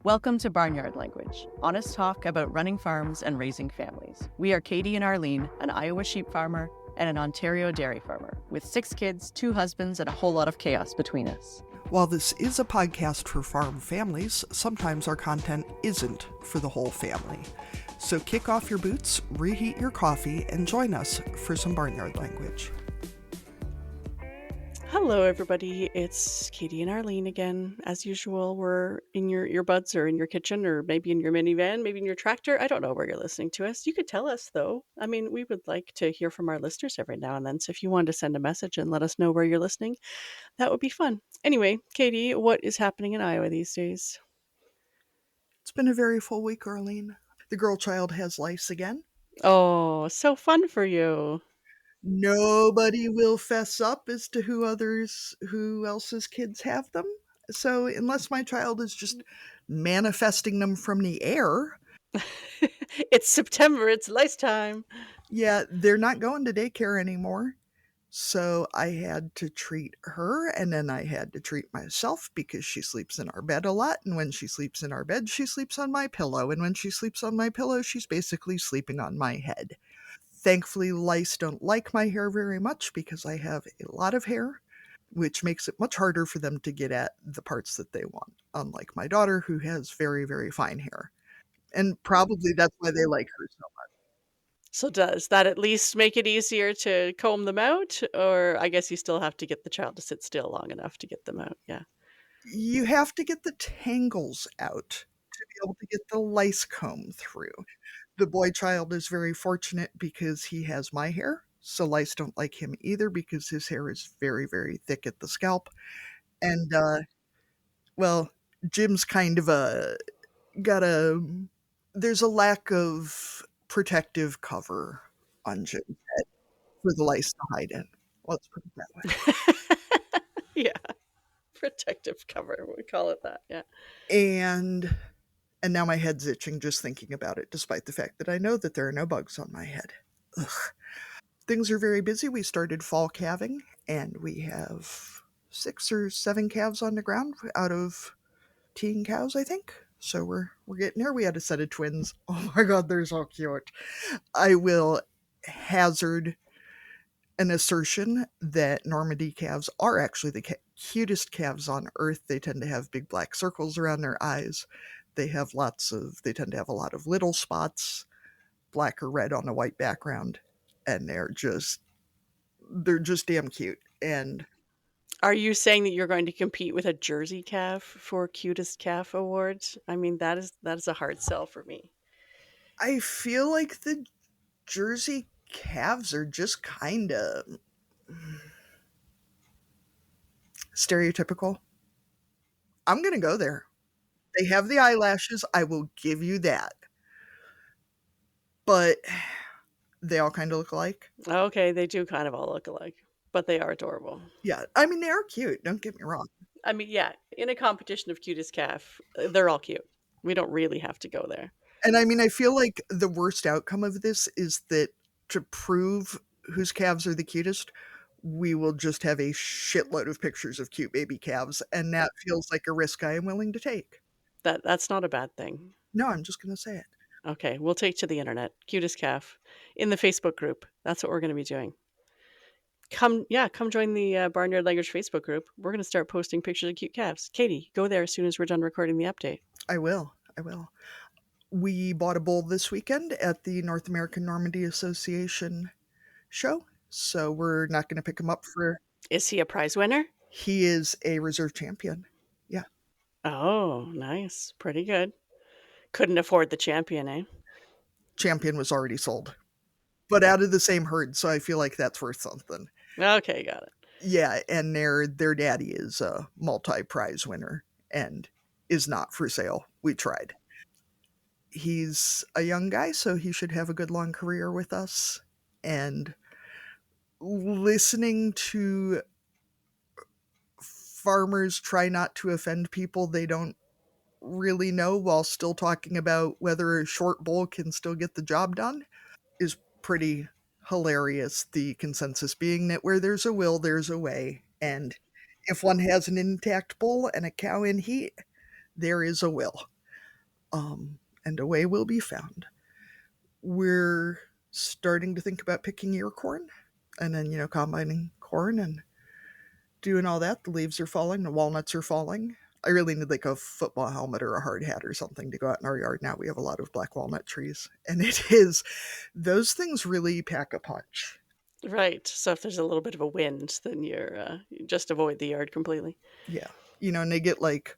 Welcome to Barnyard Language, honest talk about running farms and raising families. We are Caite and Arlene, an Iowa sheep farmer and an Ontario dairy farmer, with 6 kids, 2 husbands, and a whole lot of chaos between us. While this is a podcast for farm families, sometimes our content isn't for the whole family. So kick off your boots, reheat your coffee, and join us for some Barnyard Language. Hello, everybody. It's Caite and Arlene again. As usual, we're in your earbuds or in your kitchen or maybe in your minivan, maybe in your tractor. I don't know where you're listening to us. You could tell us, though. I mean, we would like to hear from our listeners every now and then. So if you wanted to send a message and let us know where you're listening, that would be fun. Anyway, Caite, what is happening in Iowa these days? It's been a very full week, Arlene. The girl child has lice again. Oh, so fun for you. Nobody will fess up as to who else's kids have them. So unless my child is just manifesting them from the air, It's September. It's lice time. yeah, they're not going to daycare anymore. So I had to treat her, and then I had to treat myself because she sleeps in our bed a lot. And when she sleeps in our bed, she sleeps on my pillow. And when she sleeps on my pillow, she's basically sleeping on my head. Thankfully, lice don't like my hair very much because I have a lot of hair, which makes it much harder for them to get at the parts that they want, unlike my daughter, who has very, very fine hair. And probably that's why they like her so much. So does that at least make it easier to comb them out? Or I guess you still have to get the child to sit still long enough to get them out. Yeah. You have to get the tangles out to be able to get the lice comb through. The boy child is very fortunate because he has my hair, so lice don't like him either because his hair is very, very thick at the scalp. And, well, Jim's kind of there's a lack of protective cover on Jim's head for the lice to hide in. Let's put it that way. Yeah. Protective cover. We call it that. Yeah. And now my head's itching just thinking about it, despite the fact that I know that there are no bugs on my head. Ugh. Things are very busy. We started fall calving, and we have 6 or 7 calves on the ground out of teen cows, I think. So we're getting there. We had a set of twins. Oh my god, they're so cute. I will hazard an assertion that Normandy calves are actually the cutest calves on earth. They tend to have big black circles around their eyes. They tend to have a lot of little spots, black or red on a white background, and they're just damn cute. And Are you saying that you're going to compete with a Jersey calf for cutest calf awards? I mean, that is a hard sell for me. I feel like the Jersey calves are just kind of stereotypical. I'm going to go there. They have the eyelashes. I will give you that. But they all kind of look alike. Okay, they do kind of all look alike, but they are adorable. Yeah, I mean, they are cute. Don't get me wrong. I mean, yeah, in a competition of cutest calf, they're all cute. We don't really have to go there. And I mean, I feel like the worst outcome of this is that to prove whose calves are the cutest, we will just have a shitload of pictures of cute baby calves, and that feels like a risk I am willing to take. That's not a bad thing. No, I'm just going to say it. Okay, we'll take to the internet. Cutest calf in the Facebook group. That's what we're going to be doing. Come join the Barnyard Language Facebook group. We're going to start posting pictures of cute calves. Caite, go there as soon as we're done recording the update. I will. We bought a bull this weekend at the North American Normandy Association show, so we're not going to pick him up for... Is he a prize winner? He is a reserve champion. Yeah. Oh, nice. Pretty good. Couldn't afford the champion, eh? Champion was already sold, but out of the same herd, so I feel like that's worth something. Okay, got it. Yeah, and their daddy is a multi-prize winner and is not for sale. We tried. He's a young guy, so he should have a good long career with us. And listening to farmers try not to offend people they don't really know while still talking about whether a short bull can still get the job done is pretty hilarious. The consensus being that where there's a will, there's a way. And if one has an intact bull and a cow in heat, there is a will. And a way will be found. We're starting to think about picking ear corn and then, combining corn and doing all that. The leaves are falling, the walnuts are falling. I really need like a football helmet or a hard hat or something to go out in our yard now. We have a lot of black walnut trees, and those things really pack a punch. Right. So if there's a little bit of a wind, then you just avoid the yard completely. Yeah. And they get like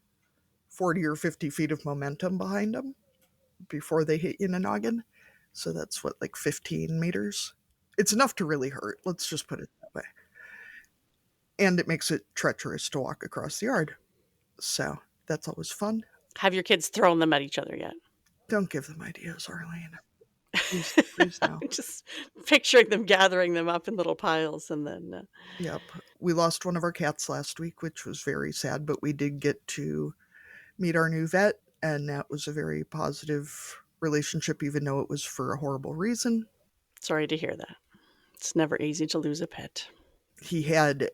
40 or 50 feet of momentum behind them before they hit you in the noggin. So that's what, like 15 meters? It's enough to really hurt. Let's just put it that way. And it makes it treacherous to walk across the yard. So that's always fun. Have your kids thrown them at each other yet? Don't give them ideas, Arlene. Please, please no. Just picturing them gathering them up in little piles and then. Yep. We lost one of our cats last week, which was very sad, but we did get to meet our new vet, and that was a very positive relationship, even though it was for a horrible reason. Sorry to hear that. It's never easy to lose a pet. He had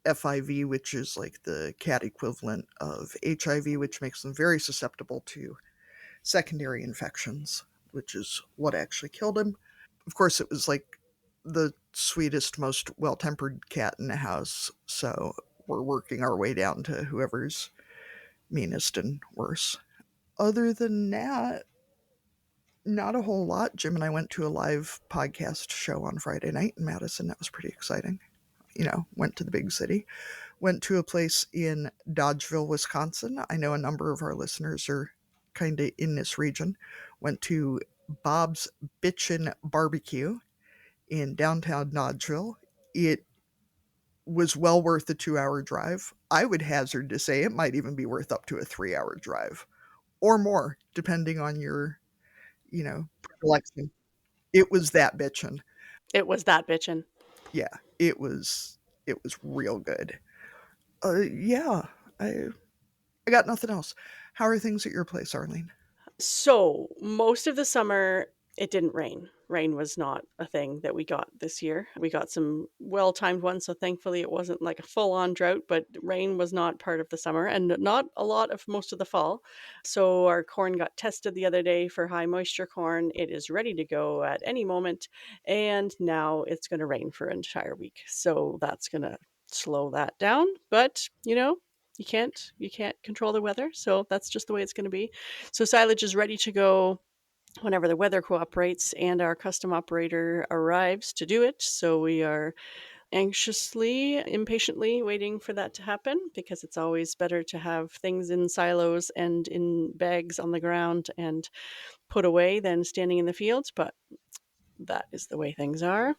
FIV, which is like the cat equivalent of HIV, which makes them very susceptible to secondary infections, which is what actually killed him. Of course, it was like the sweetest, most well tempered cat in the house, so we're working our way down to whoever's meanest and worse. Other than that, not a whole lot. Jim and I went to a live podcast show on Friday night in Madison. That was pretty exciting. Went to the big city. Went to a place in Dodgeville, Wisconsin. I know a number of our listeners are kind of in this region. Went to Bob's Bitchin' Barbecue in downtown Dodgeville. It was well worth the 2-hour drive. I would hazard to say it might even be worth up to a 3-hour drive or more, depending on your, predilection. It was that bitchin'. It was that bitchin'. Yeah, it was real good. Yeah, I got nothing else. How are things at your place, Arlene? So most of the summer, it didn't rain. Rain was not a thing that we got this year. We got some well-timed ones, so thankfully it wasn't like a full-on drought, but rain was not part of the summer and not a lot of most of the fall. So our corn got tested the other day for high moisture corn. It is ready to go at any moment, and now it's going to rain for an entire week. So that's going to slow that down, but you can't control the weather, so that's just the way it's going to be. So silage is ready to go whenever the weather cooperates and our custom operator arrives to do it. So we are anxiously, impatiently waiting for that to happen, because it's always better to have things in silos and in bags on the ground and put away than standing in the fields. But that is the way things are.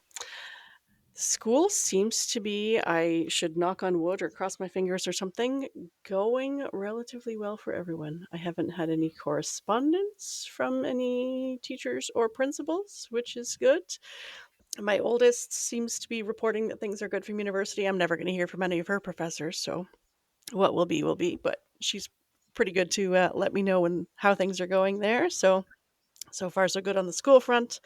School seems to be, I should knock on wood or cross my fingers or something, going relatively well for everyone. I haven't had any correspondence from any teachers or principals, which is good. My oldest seems to be reporting that things are good from university. I'm never going to hear from any of her professors, so what will be will be, but she's pretty good to let me know how things are going there. So far so good on the school front.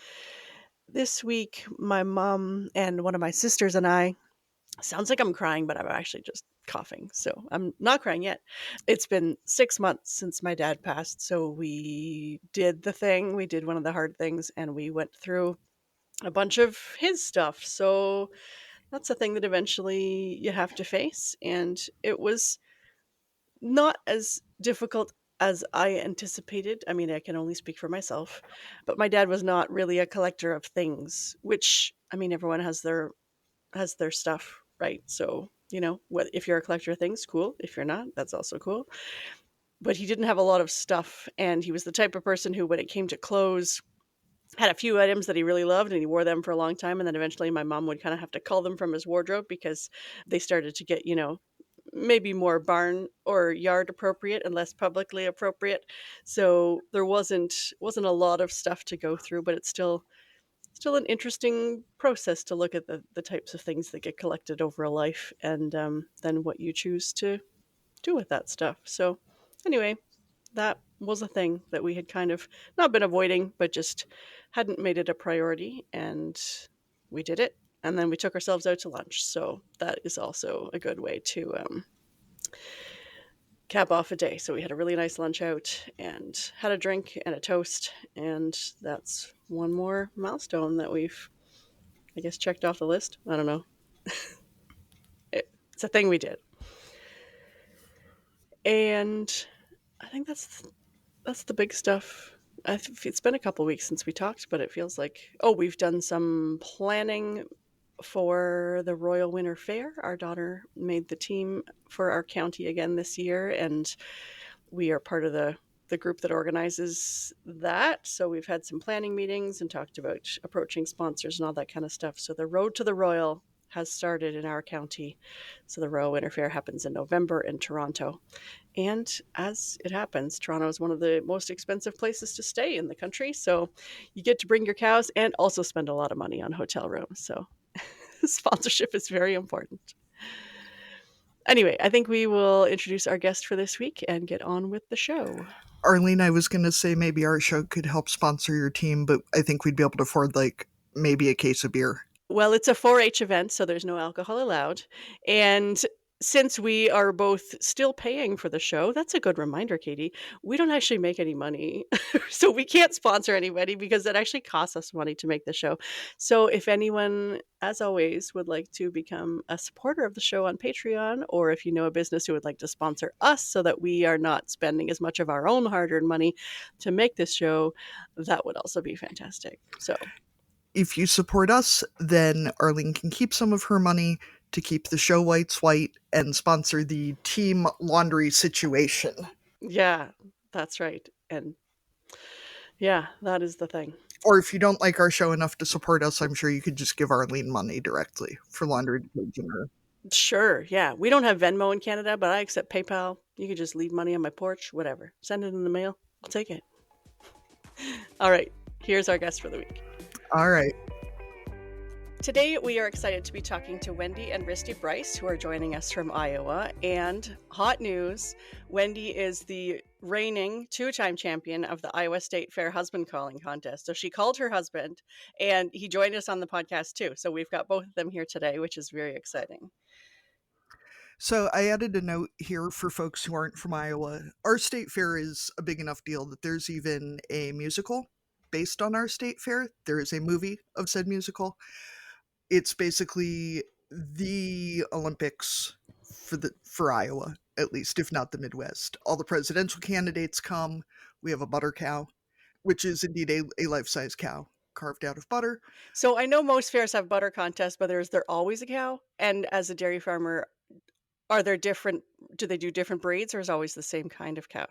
This week, my mom and one of my sisters and I, sounds like I'm crying, but I'm actually just coughing. So I'm not crying yet. It's been 6 months since my dad passed. So we did the thing. We did one of the hard things, and we went through a bunch of his stuff. So that's a thing that eventually you have to face. And it was not as difficult as I anticipated. I mean, I can only speak for myself, but my dad was not really a collector of things, which, I mean, everyone has their stuff, right? So, if you're a collector of things, cool. If you're not, that's also cool. But he didn't have a lot of stuff, and he was the type of person who, when it came to clothes, had a few items that he really loved and he wore them for a long time, and then eventually my mom would kind of have to cull them from his wardrobe because they started to get, maybe more barn or yard appropriate and less publicly appropriate. So there wasn't a lot of stuff to go through, but it's still an interesting process to look at the types of things that get collected over a life, and then what you choose to do with that stuff. So anyway, that was a thing that we had kind of not been avoiding, but just hadn't made it a priority, and we did it. And then we took ourselves out to lunch. So that is also a good way to cap off a day. So we had a really nice lunch out and had a drink and a toast. And that's one more milestone that we've, I guess, checked off the list. I don't know. It's a thing we did. And I think that's the big stuff. It's been a couple weeks since we talked, but it feels like, oh, we've done some planning for the Royal Winter Fair. Our daughter made the team for our county again this year, and we are part of the group that organizes that. So we've had some planning meetings and talked about approaching sponsors and all that kind of stuff. So the Road to the Royal has started in our county. So the Royal Winter Fair happens in November in Toronto. And as it happens, Toronto is one of the most expensive places to stay in the country. So you get to bring your cows and also spend a lot of money on hotel rooms. So sponsorship is very important. Anyway, I think we will introduce our guest for this week and get on with the show. Arlene, I was going to say maybe our show could help sponsor your team, but I think we'd be able to afford like maybe a case of beer. Well, it's a 4-H event, so there's no alcohol allowed. And since we are both still paying for the show, that's a good reminder, Caite. We don't actually make any money. So we can't sponsor anybody because it actually costs us money to make the show. So if anyone, as always, would like to become a supporter of the show on Patreon, or if you know a business who would like to sponsor us so that we are not spending as much of our own hard-earned money to make this show, that would also be fantastic. So if you support us, then Arlene can keep some of her money to keep the show whites white and sponsor the team laundry situation. Yeah, that's right. And yeah, that is the thing. Or if you don't like our show enough to support us, I'm sure you could just give Arlene money directly for laundry detergent. Sure, yeah. We don't have Venmo in Canada, but I accept PayPal. You could just leave money on my porch, whatever. Send it in the mail. I'll take it. All right, here's our guest for the week. All right. Today, we are excited to be talking to Wendy and Risty Bryce, who are joining us from Iowa. And hot news, Wendy is the reigning 2-time champion of the Iowa State Fair Husband Calling Contest. So she called her husband, and he joined us on the podcast too. So we've got both of them here today, which is very exciting. So I added a note here for folks who aren't from Iowa. Our state fair is a big enough deal that there's even a musical based on our state fair. There is a movie of said musical. It's basically the Olympics for Iowa, at least, if not the Midwest. All the presidential candidates come. We have a butter cow, which is indeed a life-size cow carved out of butter. So I know most fairs have butter contests, but is there always a cow? And as a dairy farmer, are there different, do they do different breeds, or is always the same kind of cow?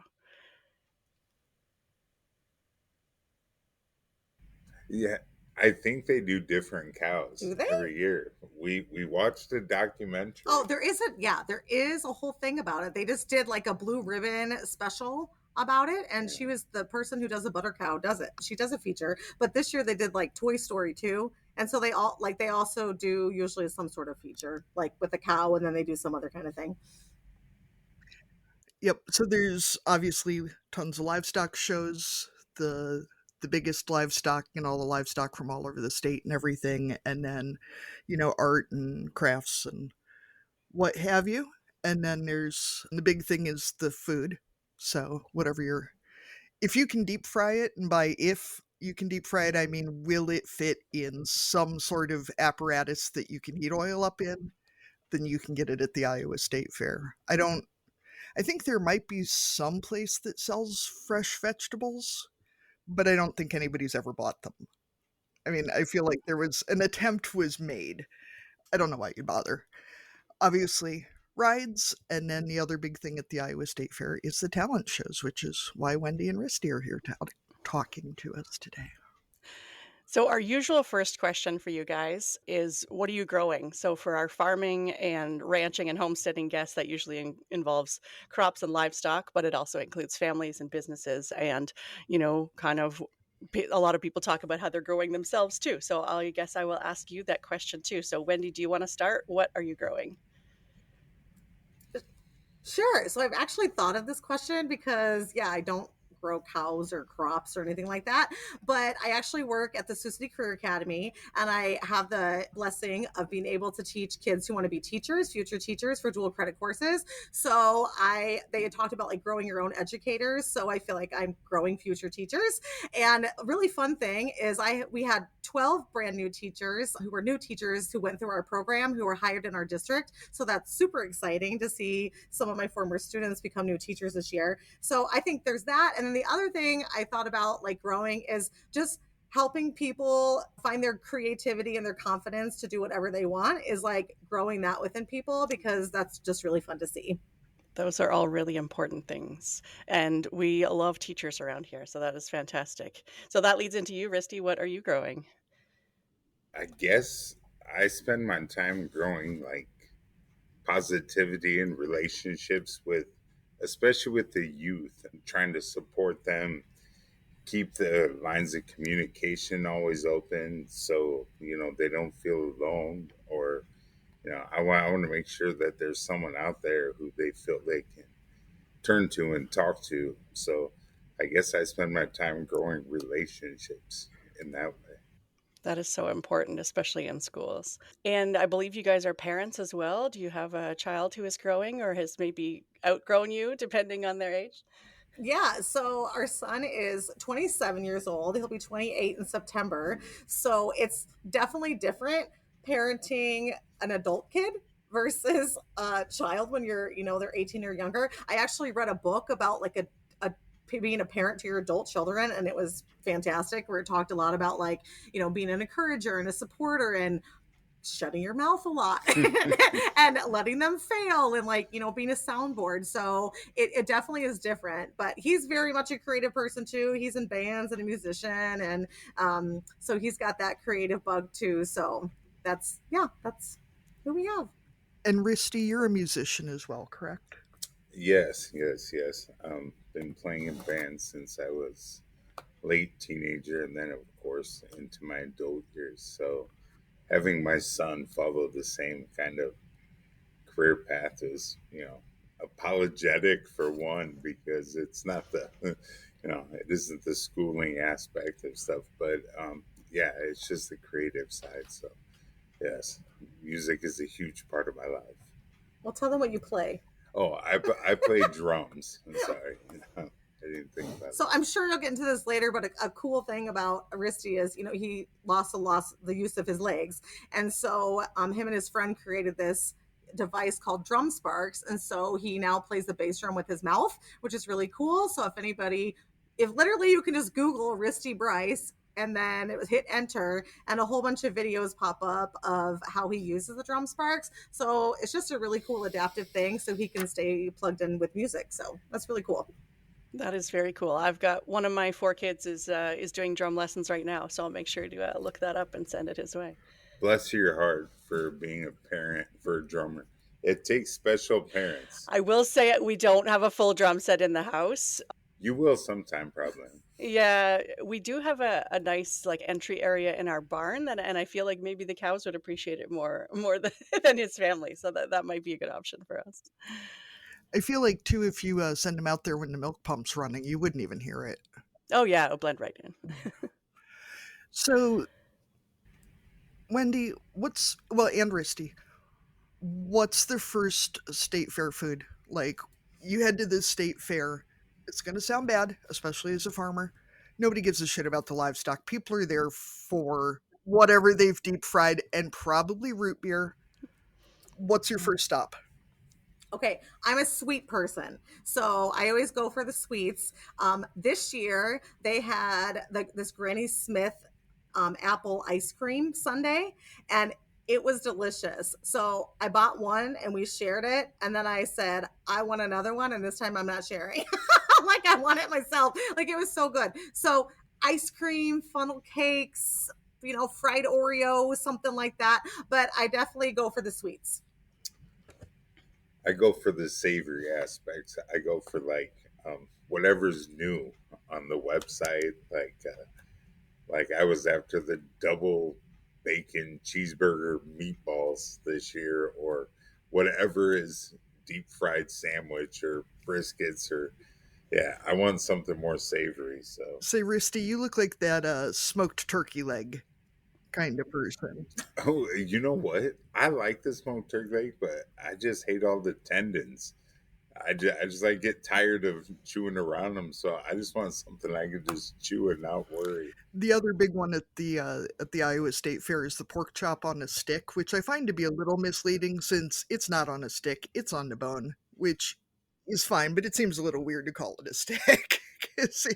Yeah, I think they do different cows Do they? every year. We watched a documentary. Oh, there is a whole thing about it. They just did like a blue ribbon special about it, and she was the person who does the butter cow does it. She does a feature, but this year they did like Toy Story 2, and so they also do usually some sort of feature like with a cow, and then they do some other kind of thing. Yep. So there's obviously tons of livestock shows. The biggest livestock and all the livestock from all over the state and everything, and then art and crafts and what have you. And then the big thing is the food. So if you can deep fry it, and by if you can deep fry it, I mean will it fit in some sort of apparatus that you can heat oil up in, then you can get it at the Iowa State Fair. I think there might be some place that sells fresh vegetables, but I don't think anybody's ever bought them. I mean, I feel like an attempt was made. I don't know why you'd bother. Obviously, rides, and then the other big thing at the Iowa State Fair is the talent shows, which is why Wendy and Risty are here talking to us today. So our usual first question for you guys is, what are you growing? So for our farming and ranching and homesteading guests, that usually involves crops and livestock, but it also includes families and businesses. And, kind of a lot of people talk about how they're growing themselves too. So I guess I will ask you that question too. So Wendy, do you want to start? What are you growing? Sure. So I've actually thought of this question because, I don't grow cows or crops or anything like that. But I actually work at the Sioux City Career Academy, and I have the blessing of being able to teach kids who want to be teachers, future teachers, for dual credit courses. So they had talked about like growing your own educators. So I feel like I'm growing future teachers. And a really fun thing is we had 12 brand new teachers who were new teachers who went through our program, who were hired in our district. So that's super exciting to see some of my former students become new teachers this year. So I think there's that. And then the other thing I thought about like growing is just helping people find their creativity and their confidence to do whatever they want, is like growing that within people, because that's just really fun to see. Those are all really important things. And we love teachers around here. So that is fantastic. So that leads into you, Risty. What are you growing? I guess I spend my time growing like positivity in relationships with, especially with the youth, and trying to support them, keep the lines of communication always open so they don't feel alone, or I want to make sure that there's someone out there who they feel they can turn to and talk to. So I guess I spend my time growing relationships in that way. That is so important, especially in schools. And I believe you guys are parents as well. Do you have a child who is growing or has maybe outgrown you, depending on their age? Yeah, so our son is 27 years old. He'll be 28 in September. So it's definitely different parenting an adult kid versus a child when they're 18 or younger. I actually read a book about like a being a parent to your adult children, and it was fantastic, where it talked a lot about like, being an encourager and a supporter and shutting your mouth a lot and letting them fail, and like being a soundboard. So it definitely is different, but he's very much a creative person too. He's in bands and a musician, and so he's got that creative bug too. So that's who we have. And Risty, you're a musician as well, correct? Yes, yes, yes. Been playing in bands since I was late teenager, and then of course into my adult years. So having my son follow the same kind of career path is, apologetic for one, because it's not it isn't the schooling aspect of stuff, but yeah, it's just the creative side. So yes, music is a huge part of my life. Well, tell them what you play. Oh, I play drums. I'm sorry. I didn't think about So it. I'm sure you'll get into this later, but a cool thing about Risty is, he lost the use of his legs. And so him and his friend created this device called drum sparks. And so he now plays the bass drum with his mouth, which is really cool. So if literally you can just Google Risty Bryce, and then it was hit enter, and a whole bunch of videos pop up of how he uses the drum sparks. So it's just a really cool adaptive thing, so he can stay plugged in with music. So that's really cool. That is very cool. I've got one of my 4 kids is doing drum lessons right now, so I'll make sure to look that up and send it his way. Bless your heart for being a parent for a drummer. It takes special parents. I will say we don't have a full drum set in the house. You will sometime, probably. Yeah, we do have a nice like entry area in our barn, and I feel like maybe the cows would appreciate it more than his family, so that might be a good option for us. I feel like, too, if you send them out there when the milk pump's running, you wouldn't even hear it. Oh yeah, it'll blend right in. So, Wendy, and Risty, what's the first state fair food? Like, you head to this state fair. It's going to sound bad, especially as a farmer. Nobody gives a shit about the livestock. People are there for whatever they've deep fried and probably root beer. What's your first stop? Okay, I'm a sweet person, so I always go for the sweets. This year they had this Granny Smith apple ice cream sundae, and it was delicious. So I bought one and we shared it, and then I said I want another one, and this time I'm not sharing. Like, I want it myself. Like, it was so good. So ice cream, funnel cakes, fried Oreo, something like that. But I definitely go for the sweets. I go for the savory aspects. I go for like whatever's new on the website. Like I was after the double bacon cheeseburger meatballs this year, or whatever is deep fried sandwich or briskets, or Yeah, I want something more savory. So, Say, Risty, you look like that smoked turkey leg kind of person. oh, you know what? I like the smoked turkey leg, but I just hate all the tendons. I just like get tired of chewing around them. So I just want something I can just chew and not worry. The other big one at the Iowa State Fair is the pork chop on a stick, which I find to be a little misleading since it's not on a stick, it's on the bone, which is fine, but it seems a little weird to call it a stick because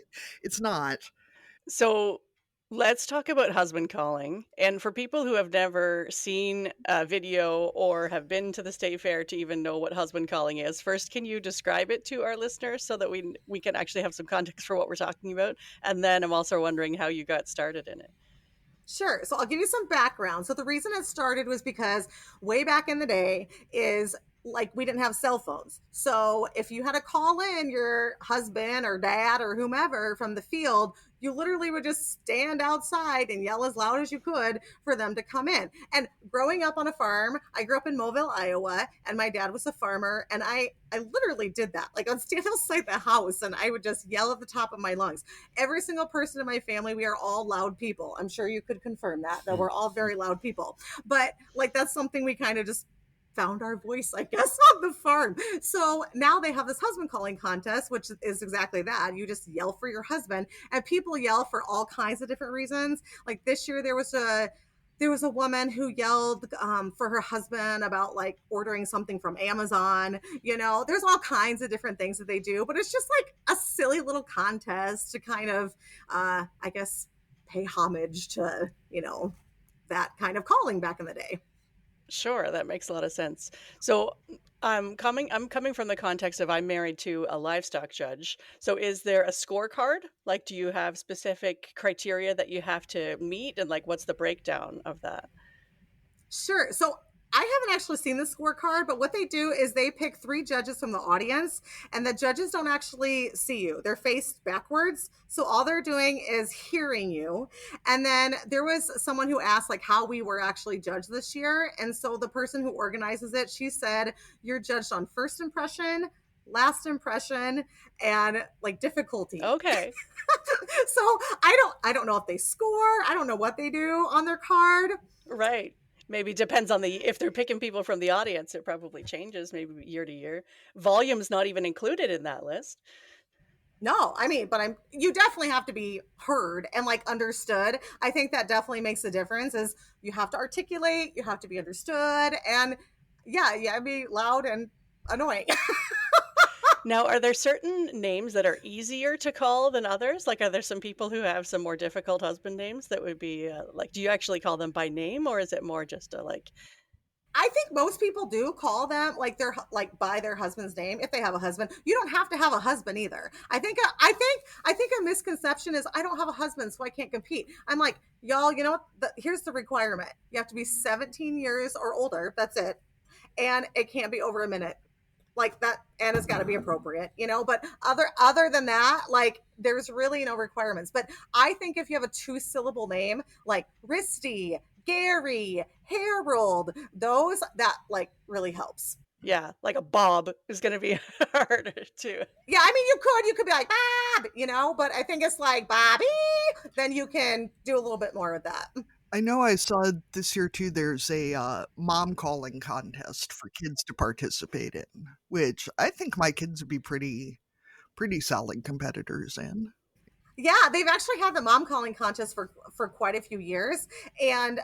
it's not. So let's talk about husband calling. And for people who have never seen a video or have been to the state fair to even know what husband calling is, first, can you describe it to our listeners so that we can actually have some context for what we're talking about? And then I'm also wondering how you got started in it. Sure. So I'll give you some background. So the reason it started was because way back in the day is like we didn't have cell phones. So if you had to call in your husband or dad or whomever from the field, you literally would just stand outside and yell as loud as you could for them to come in. And growing up on a farm, I grew up in Mobile, Iowa, and my dad was a farmer. And I literally did that. Like I'd stand outside the house and I would just yell at the top of my lungs. Every single person in my family, we are all loud people. I'm sure you could confirm that we're all very loud people. But like that's something we kind of just found our voice, I guess, on the farm. So now they have this husband calling contest, which is exactly that. You just yell for your husband, and people yell for all kinds of different reasons. Like this year, there was a woman who yelled for her husband about like ordering something from Amazon. You know, there's all kinds of different things that they do, but it's just like a silly little contest to kind of, I guess, pay homage to, that kind of calling back in the day. Sure, that makes a lot of sense. So I'm coming from the context of I'm married to a livestock judge. So is there a scorecard? Like, do you have specific criteria that you have to meet, and like what's the breakdown of that? Sure. So I haven't actually seen the scorecard, but what they do is they pick three judges from the audience, and the judges don't actually see you. They're faced backwards. So all they're doing is hearing you. And then there was someone who asked like how we were actually judged this year. And so the person who organizes it, she said, you're judged on first impression, last impression, and like difficulty. Okay. So I don't know if they score. I don't know what they do on their card. Right. Maybe depends on if they're picking people from the audience, it probably changes maybe year to year. Volume's not even included in that list. No, I mean, but you definitely have to be heard and like understood. I think that definitely makes a difference is you have to articulate, you have to be understood, and yeah, be loud and annoying. Now, are there certain names that are easier to call than others? Like, are there some people who have some more difficult husband names that would be like, do you actually call them by name, or is it more just a like, I think most people do call them like their like by their husband's name if they have a husband. You don't have to have a husband either. I think a misconception is I don't have a husband, so I can't compete. I'm like, y'all, you know what? Here's the requirement: you have to be 17 years or older. That's it, and it can't be over a minute. Like that, and it's got to be appropriate, but other than that, like there's really no requirements. But I think if you have a 2-syllable name like Risty, Gary, Harold, those that like really helps. yeah, like a Bob is going to be harder too. Yeah, I mean you could be like Bob, but I think it's like Bobby, then you can do a little bit more with that. I know I saw this year too, there's a mom calling contest for kids to participate in, which I think my kids would be pretty solid competitors in. Yeah, they've actually had the mom calling contest for quite a few years, and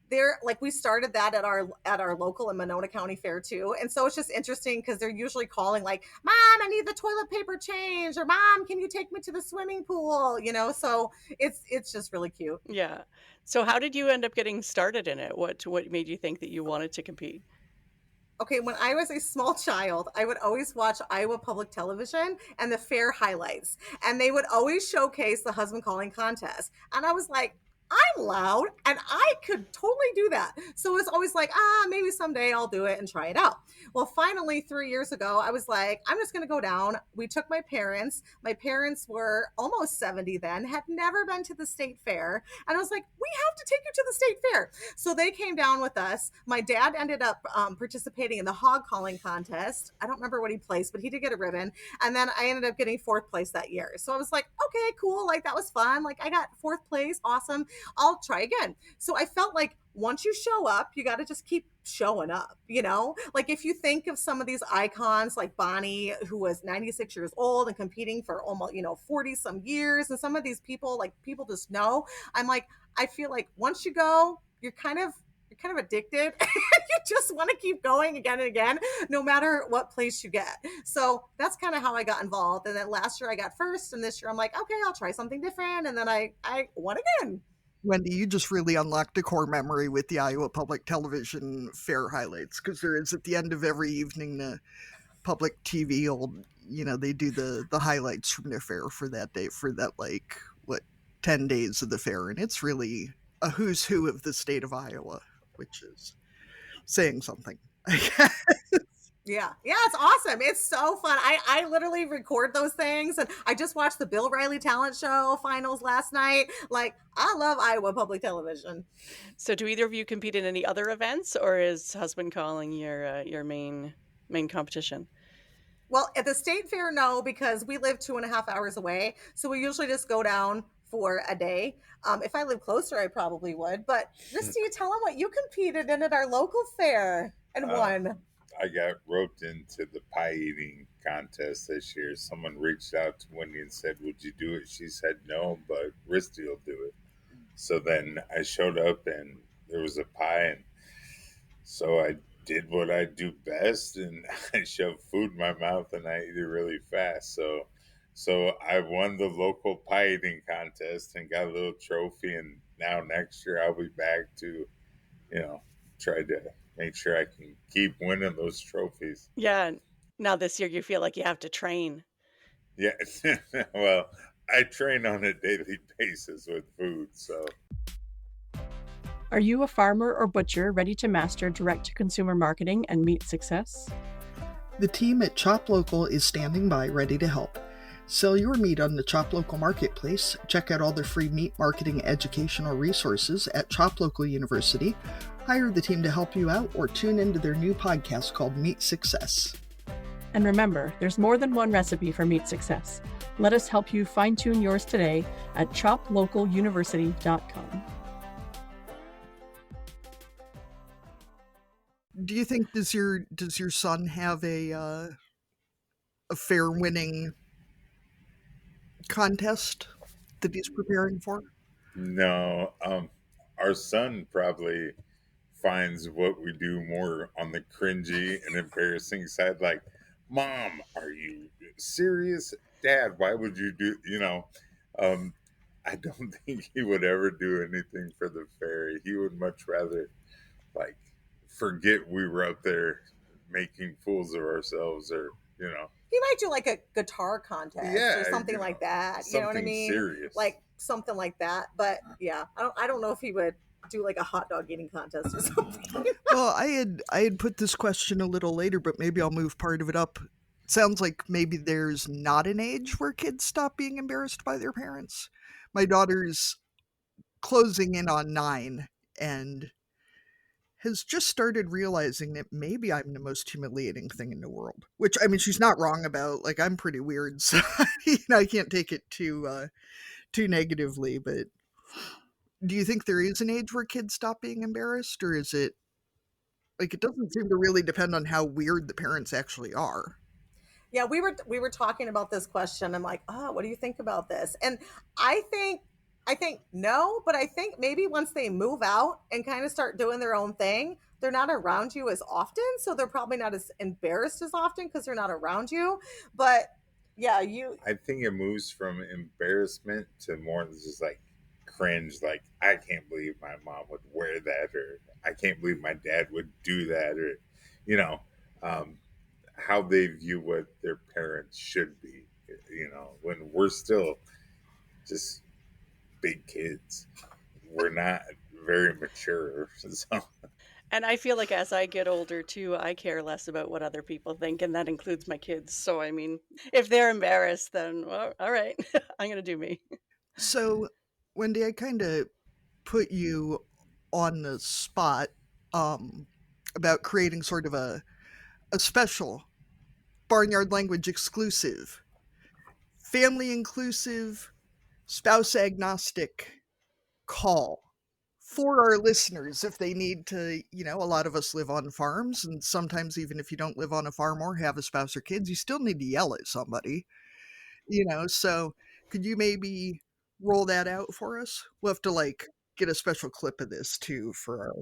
they're like we started that at our local and Monona County Fair too, and so it's just interesting because they're usually calling like, "Mom, I need the toilet paper change," or "Mom, can you take me to the swimming pool?" So it's just really cute. Yeah. So how did you end up getting started in it? What made you think that you wanted to compete? Okay, when I was a small child, I would always watch Iowa Public Television and the fair highlights, and they would always showcase the husband calling contest. And I was like, I'm loud and I could totally do that. So it's always like, maybe someday I'll do it and try it out. Well, finally, 3 years ago, I was like, I'm just going to go down. We took my parents. My parents were almost 70 then, had never been to the state fair. And I was like, we have to take you to the state fair. So they came down with us. My dad ended up participating in the hog calling contest. I don't remember what he placed, but he did get a ribbon. And then I ended up getting fourth place that year. So I was like, okay, cool. Like that was fun. Like I got fourth place. Awesome. I'll try again. So I felt like once you show up, you got to just keep showing up, you know? Like if you think of some of these icons like Bonnie, who was 96 years old and competing for almost, 40 some years, and some of these people, like people just know, I'm like, I feel like once you go, you're kind of addicted. You just want to keep going again and again, no matter what place you get. So that's kind of how I got involved. And then last year I got first, and this year I'm like, okay, I'll try something different. And then I won again. Wendy, you just really unlocked a core memory with the Iowa Public Television Fair highlights, because there is at the end of every evening the public TV they do the highlights from the fair for that day, for that 10 days of the fair, and it's really a who's who of the state of Iowa, which is saying something. Yeah, it's awesome. It's so fun. I literally record those things, and I just watched the Bill Riley talent show finals last night. Like, I love Iowa Public Television. So do either of you compete in any other events, or is husband calling your main competition? Well, at the state fair, no, because we live 2.5 hours away. So we usually just go down for a day. If I live closer, I probably would. But Risty, you tell them what you competed in at our local fair and won. I got roped into the pie eating contest this year. Someone reached out to Wendy and said, would you do it? She said no, but Risty will do it. So then I showed up and there was a pie, and so I did what I do best, and I shoved food in my mouth and I ate it really fast. So I won the local pie eating contest and got a little trophy, and now next year I'll be back to, try to make sure I can keep winning those trophies. Yeah. Now this year you feel like you have to train. Yeah. Well, I train on a daily basis with food, so. Are you a farmer or butcher ready to master direct-to-consumer marketing and meet success? The team at ChopLocal is standing by, ready to help. Sell your meat on the ChopLocal marketplace. Check out all the free meat marketing educational resources at ChopLocal University. Hire the team to help you out, or tune into their new podcast called Meat Success. And remember, there's more than one recipe for meat success. Let us help you fine-tune yours today at ChopLocalUniversity.com. Do you think does your son have a fair winning contest that he's preparing for? No, our son probably finds what we do more on the cringy and embarrassing side. Like, Mom, are you serious? Dad, why would you do? I don't think he would ever do anything for the fair. He would much rather forget we were up there making fools of ourselves, or He might do like a guitar contest or something like that. You know what I mean? Serious. Like something like that. But yeah, I don't know if he would do like a hot dog eating contest or something. Well, I had put this question a little later, but maybe I'll move part of it up. It sounds like maybe there's not an age where kids stop being embarrassed by their parents. My daughter's closing in on 9 and has just started realizing that maybe I'm the most humiliating thing in the world. Which, I mean, she's not wrong about. Like, I'm pretty weird, so I can't take it too negatively. But do you think there is an age where kids stop being embarrassed, or is it like it doesn't seem to really depend on how weird the parents actually are? Yeah, we were talking about this question. I'm like, what do you think about this? And I think no, but I think maybe once they move out and kind of start doing their own thing, they're not around you as often. So they're probably not as embarrassed as often because they're not around you. But yeah, I think it moves from embarrassment to more just like cringe. Like, I can't believe my mom would wear that, or I can't believe my dad would do that, or, how they view what their parents should be, when we're still just big kids. we're not very mature. So And I feel like as I get older too, I care less about what other people think, and that includes my kids. So I mean, if they're embarrassed, then well, all right, I'm gonna do me. So, Wendy, I kind of put you on the spot about creating sort of a special barnyard language exclusive, family inclusive, spouse agnostic call for our listeners if they need to. A lot of us live on farms, and sometimes even if you don't live on a farm or have a spouse or kids, you still need to yell at somebody, so could you maybe roll that out for us? We'll have to get a special clip of this too for our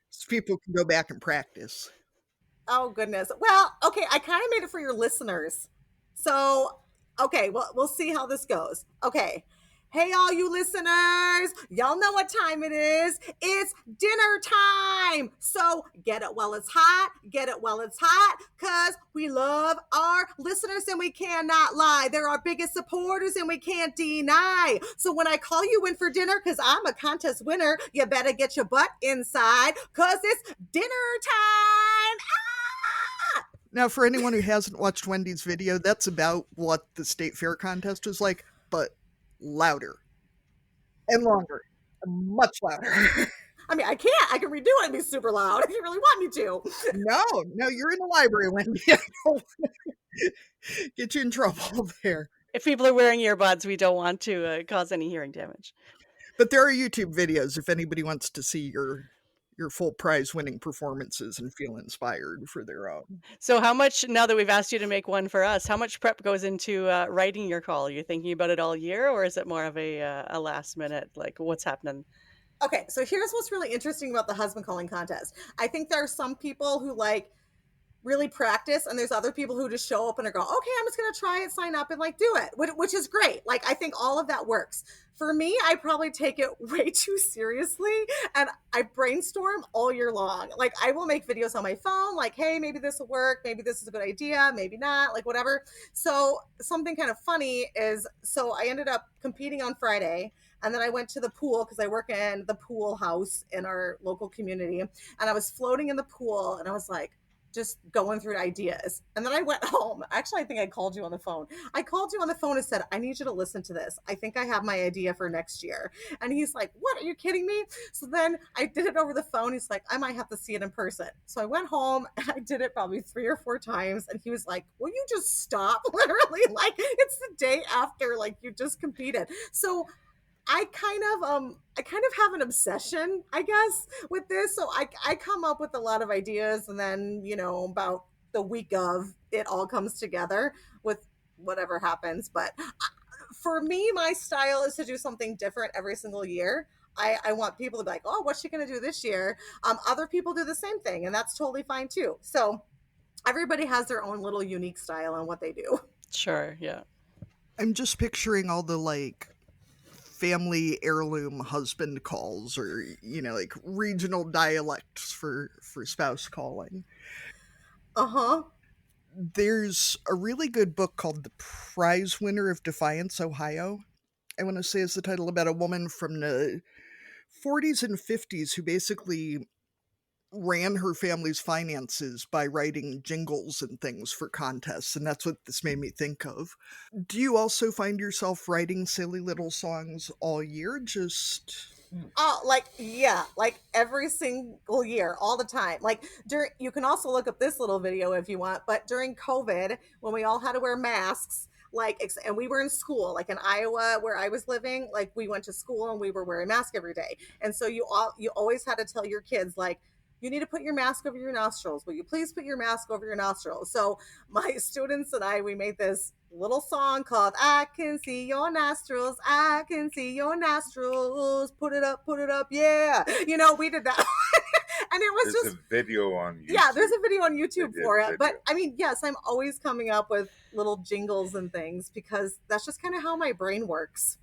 so people can go back and practice. Oh goodness. Well, okay, I kind of made it for your listeners. So, okay, well, we'll see how this goes. Okay. Hey, all you listeners, y'all know what time it is. It's dinner time. So get it while it's hot. Get it while it's hot, because we love our listeners and we cannot lie. They're our biggest supporters and we can't deny. So when I call you in for dinner, because I'm a contest winner, you better get your butt inside, because it's dinner time. Now, for anyone who hasn't watched Wendy's video, that's about what the state fair contest was like, but louder and longer, and much louder. I mean, I can redo it and be super loud if you really want me to. No, you're in the library, Wendy. I don't get you in trouble there. If people are wearing earbuds, we don't want to cause any hearing damage. But there are YouTube videos if anybody wants to see your full prize winning performances and feel inspired for their own. So how much, now that we've asked you to make one for us, how much prep goes into writing your call? Are you thinking about it all year, or is it more of a last minute, like what's happening? Okay, so here's what's really interesting about the husband calling contest. I think there are some people who really practice, and there's other people who just show up and are go, okay, I'm just gonna try it, sign up, and do it, which is great. I think all of that works. For me, I probably take it way too seriously, and I brainstorm all year long. I will make videos on my phone, hey, maybe this will work, maybe this is a good idea, maybe not, whatever. So something kind of funny is, so I ended up competing on Friday, and then I went to the pool because I work in the pool house in our local community, and I was floating in the pool, and I was just going through ideas. And then I went home. Actually, I think I called you on the phone. I called you on the phone and said, I need you to listen to this. I think I have my idea for next year. And he's like, what? Are you kidding me? So then I did it over the phone. He's like, I might have to see it in person. So I went home and I did it probably 3 or 4 times. And he was like, will you just stop? Literally, it's the day after, you just competed. So I kind of have an obsession, I guess, with this. So I come up with a lot of ideas, and then, about the week of, it all comes together with whatever happens. But for me, my style is to do something different every single year. I want people to be like, oh, what's she going to do this year? Other people do the same thing, and that's totally fine too. So everybody has their own little unique style on what they do. Sure, yeah. I'm just picturing all the family heirloom husband calls, or regional dialects for spouse calling. There's a really good book called The Prize Winner of Defiance, Ohio, I want to say is the title, about a woman from the 40s and 50s who basically ran her family's finances by writing jingles and things for contests, and that's what this made me think of. Do you also find yourself writing silly little songs all year? Just yeah, every single year, all the time. You can also look up this little video if you want, but during COVID, when we all had to wear masks, and we were in school, in Iowa where I was living, we went to school and we were wearing masks every day. And so you always had to tell your kids, you need to put your mask over your nostrils. Will you please put your mask over your nostrils? So my students and I, we made this little song called I Can See Your Nostrils. I Can See Your Nostrils. Put it up, yeah. We did that. And it was there's a video on YouTube. Yeah, there's a video on YouTube for it. But I mean, yes, I'm always coming up with little jingles and things because that's just kind of how my brain works.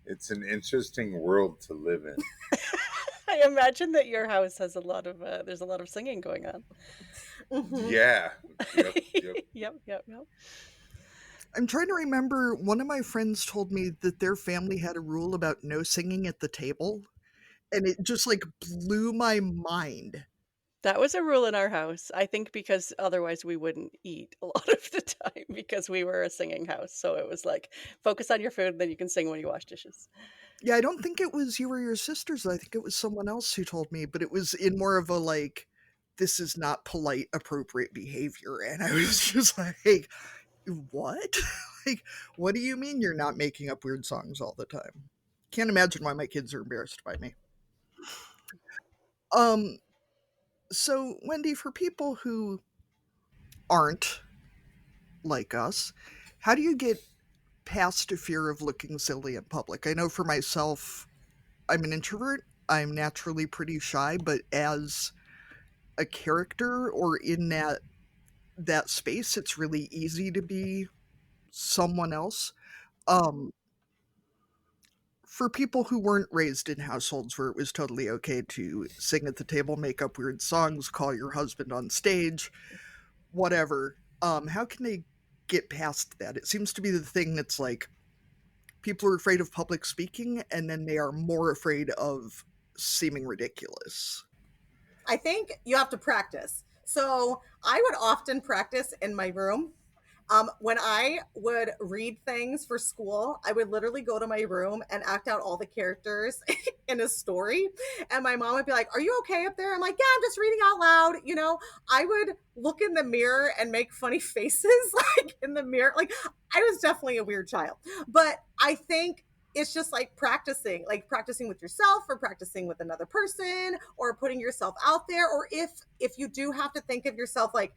It's an interesting world to live in. I imagine that your house has a lot of there's a lot of singing going on. Mm-hmm. Yeah. Yep. Yep. I'm trying to remember, one of my friends told me that their family had a rule about no singing at the table, and it just, like, blew my mind. That was a rule in our house, I think because otherwise we wouldn't eat a lot of the time because we were a singing house, so it was like, focus on your food, then you can sing when you wash dishes. Yeah, I don't think it was you or your sisters, I think it was someone else who told me, but it was in more of a, like, "This is not polite, appropriate behavior," and I was just like, "What?" Like, "What do you mean you're not making up weird songs all the time?" Can't imagine why my kids are embarrassed by me. Um, so, Wendy, for people who aren't like us, how do you get past a fear of looking silly in public? I know for myself, I'm an introvert. I'm naturally pretty shy, but as a character or in that space, it's really easy to be someone else. Um, for people who weren't raised in households where it was totally okay to sing at the table, make up weird songs, call your husband on stage, whatever, how can they get past that? It seems to be the thing that's like people are afraid of public speaking and then they are more afraid of seeming ridiculous. I think you have to practice. So I would often practice in my room. When I would read things for school, I would literally go to my room and act out all the characters in a story. And my mom would be like, "Are you okay up there?" I'm like, "Yeah, I'm just reading out loud." I would look in the mirror and make funny faces like in the mirror. Like, I was definitely a weird child. But I think it's just like practicing with yourself or practicing with another person or putting yourself out there. Or if you do have to think of yourself like,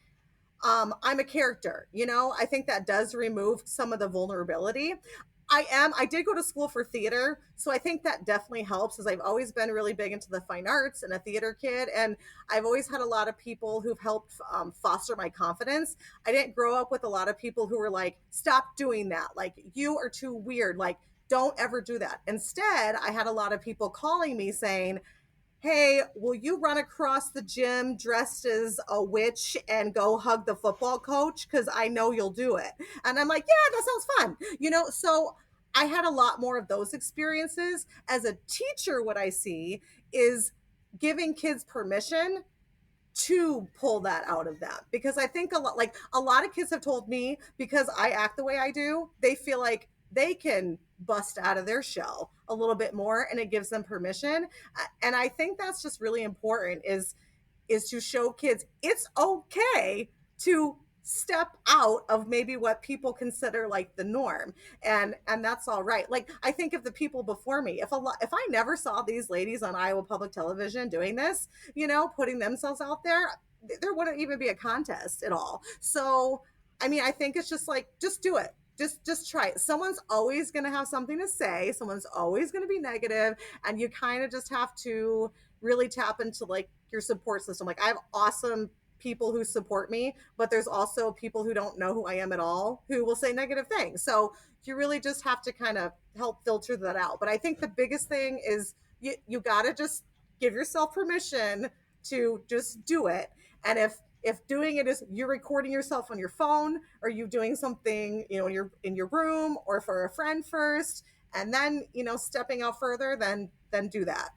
I'm a character, I think that does remove some of the vulnerability. I did go to school for theater, so I think that definitely helps, as I've always been really big into the fine arts and a theater kid, and I've always had a lot of people who've helped foster my confidence. I didn't grow up with a lot of people who were like, "Stop doing that, like you are too weird, like don't ever do that." Instead, I had a lot of people calling me saying, "Hey, will you run across the gym dressed as a witch and go hug the football coach? Because I know you'll do it." And I'm like, "Yeah, that sounds fun." So I had a lot more of those experiences. As a teacher, what I see is giving kids permission to pull that out of them, because I think a lot of kids have told me, because I act the way I do, they feel like they can bust out of their shell a little bit more, and it gives them permission. And I think that's just really important, is to show kids it's okay to step out of maybe what people consider like the norm, and that's all right. Like, I think of the people before me, if I never saw these ladies on Iowa Public Television doing this, putting themselves out there wouldn't even be a contest at all. So I mean, I think it's just like, just do it. Just try it. Someone's always going to have something to say, someone's always going to be negative, and you kind of just have to really tap into like your support system. Like, I have awesome people who support me, but there's also people who don't know who I am at all who will say negative things. So you really just have to kind of help filter that out. But I think the biggest thing is you got to just give yourself permission to just do it. And if doing it is you're recording yourself on your phone, or you doing something, in your room or for a friend first, and then, stepping out further, then do that.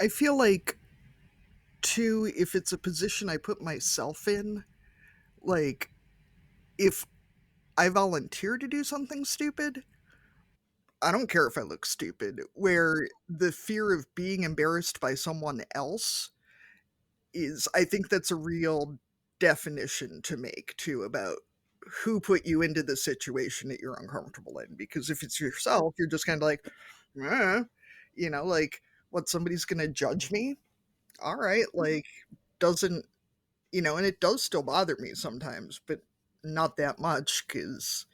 I feel like, too, if it's a position I put myself in, like, if I volunteer to do something stupid, I don't care if I look stupid. Where the fear of being embarrassed by someone else is, I think that's a real definition to make too about who put you into the situation that you're uncomfortable in. Because if it's yourself, you're just kind of like, eh, like, what, somebody's going to judge me? All right, like, doesn't, and it does still bother me sometimes, but not that much because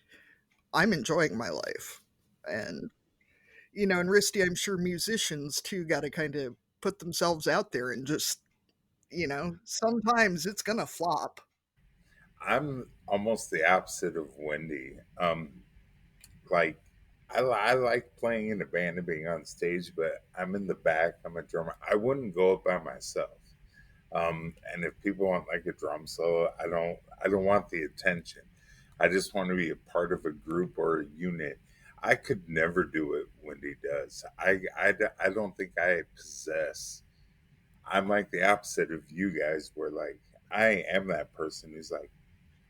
I'm enjoying my life. And, and Risty, I'm sure musicians too got to kind of put themselves out there and just, sometimes it's going to flop. I'm almost the opposite of Wendy. Like I like playing in a band and being on stage, but I'm in the back. I'm a drummer. I wouldn't go up by myself. And if people want like a drum solo, I don't want the attention. I just want to be a part of a group or a unit. I could never do it. Wendy does. I don't think I possess. I'm like the opposite of you guys, where like I am that person who's like,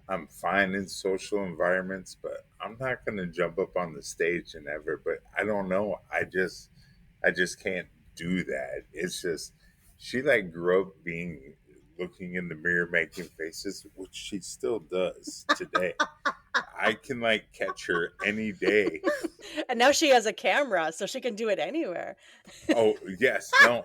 I'm fine in social environments, but I'm not going to jump up on the stage and ever. But I don't know. I just can't do that. It's just, she like grew up being looking in the mirror, making faces, which she still does today. I can like catch her any day. And now she has a camera, so she can do it anywhere. Oh yes, no.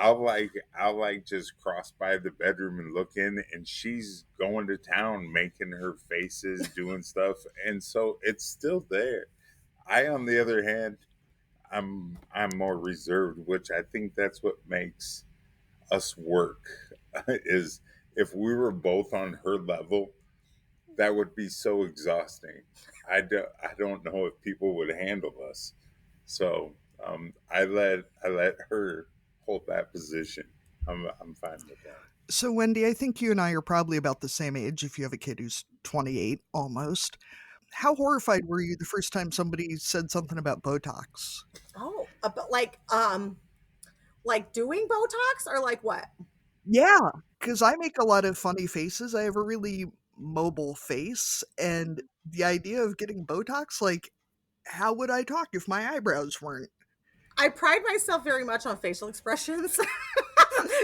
I'll like just cross by the bedroom and look in, and she's going to town making her faces, doing stuff, and so it's still there. I, on the other hand, I'm more reserved, which I think that's what makes us work. Is if we were both on her level, that would be so exhausting. I don't know if people would handle us. So I let her hold that position. I'm fine with that. So, Wendy, I think you and I are probably about the same age if you have a kid who's 28 almost. How horrified were you the first time somebody said something about Botox? Oh, but like doing Botox or like what? Yeah, because I make a lot of funny faces. I have a really mobile face, and the idea of getting Botox, like, how would I talk if my eyebrows weren't? I pride myself very much on facial expressions.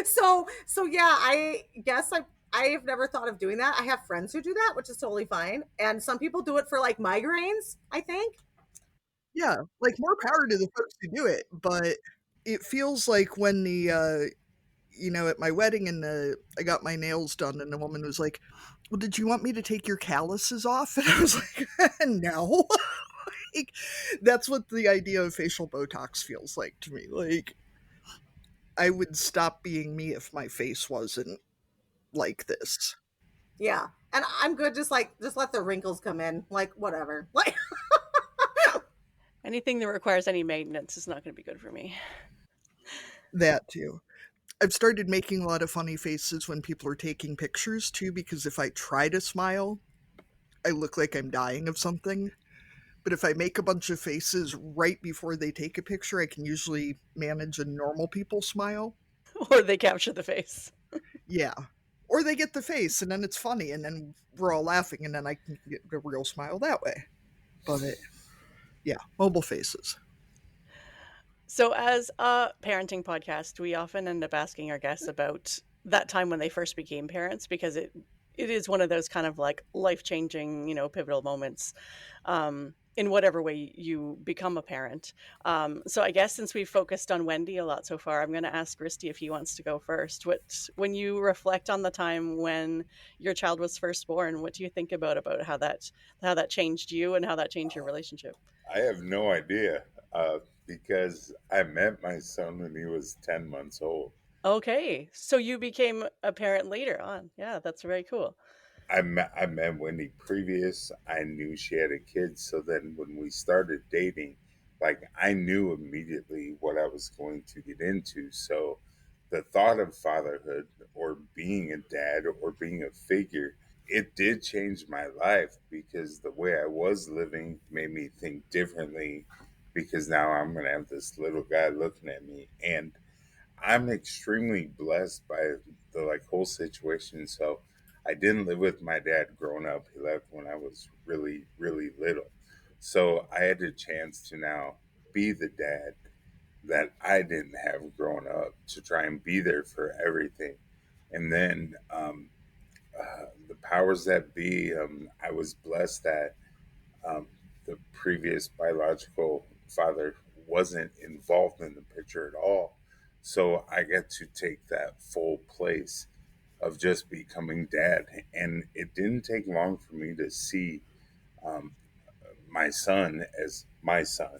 So yeah, I guess I have never thought of doing that. I have friends who do that, which is totally fine. And some people do it for like migraines, I think. Yeah, like, more power to the folks who do it, but it feels like when at my wedding and I got my nails done, and the woman was like, "Well, did you want me to take your calluses off?" And I was like, "No." Like, that's what the idea of facial Botox feels like to me. Like, I would stop being me if my face wasn't like this. Yeah. And I'm good just let the wrinkles come in. Like whatever. Like Anything that requires any maintenance is not going to be good for me. That too. I've started making a lot of funny faces when people are taking pictures too, because if I try to smile, I look like I'm dying of something. But if I make a bunch of faces right before they take a picture, I can usually manage a normal people smile. Or they capture the face. Yeah. Or they get the face, and then it's funny, and then we're all laughing, and then I can get a real smile that way. But yeah, mobile faces. So, as a parenting podcast, we often end up asking our guests about that time when they first became parents, because it is one of those kind of like life changing, pivotal moments, in whatever way you become a parent. So, I guess since we've focused on Wendy a lot so far, I'm going to ask Risty if he wants to go first. When you reflect on the time when your child was first born, what do you think about how that changed you and how that changed your relationship? I have no idea because I met my son when he was 10 months old. Okay, so you became a parent later on. Yeah, that's very cool. I met Wendy previous. I knew she had a kid. So then when we started dating, like I knew immediately what I was going to get into. So the thought of fatherhood or being a dad or being a figure, it did change my life because the way I was living made me think differently because now I'm going to have this little guy looking at me. And I'm extremely blessed by the like whole situation. So I didn't live with my dad growing up. He left when I was really, really little. So I had a chance to now be the dad that I didn't have growing up to try and be there for everything. And then the powers that be, I was blessed that um, the previous biological father wasn't involved in the picture at all. So I got to take that full place of just becoming dad. And it didn't take long for me to see um, my son as my son.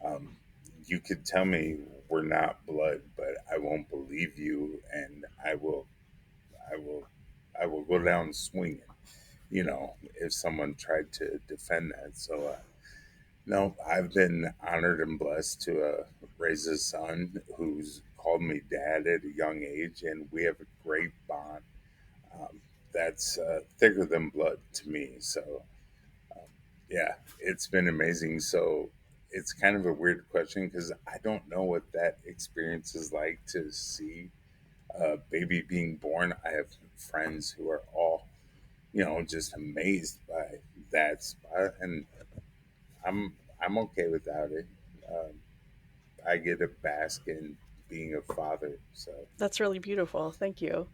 Um, you could tell me we're not blood, but I won't believe you, and I will, I will go down swinging. If someone tried to defend that. So no, I've been honored and blessed to raise a son who's called me dad at a young age, and we have a great bond um, that's thicker than blood to me. So yeah, it's been amazing. So it's kind of a weird question because I don't know what that experience is like to see a baby being born. I have friends who are all, just amazed by that spot, and I'm okay without it. Um, I get a bask in being a father. So That's really beautiful. Thank you.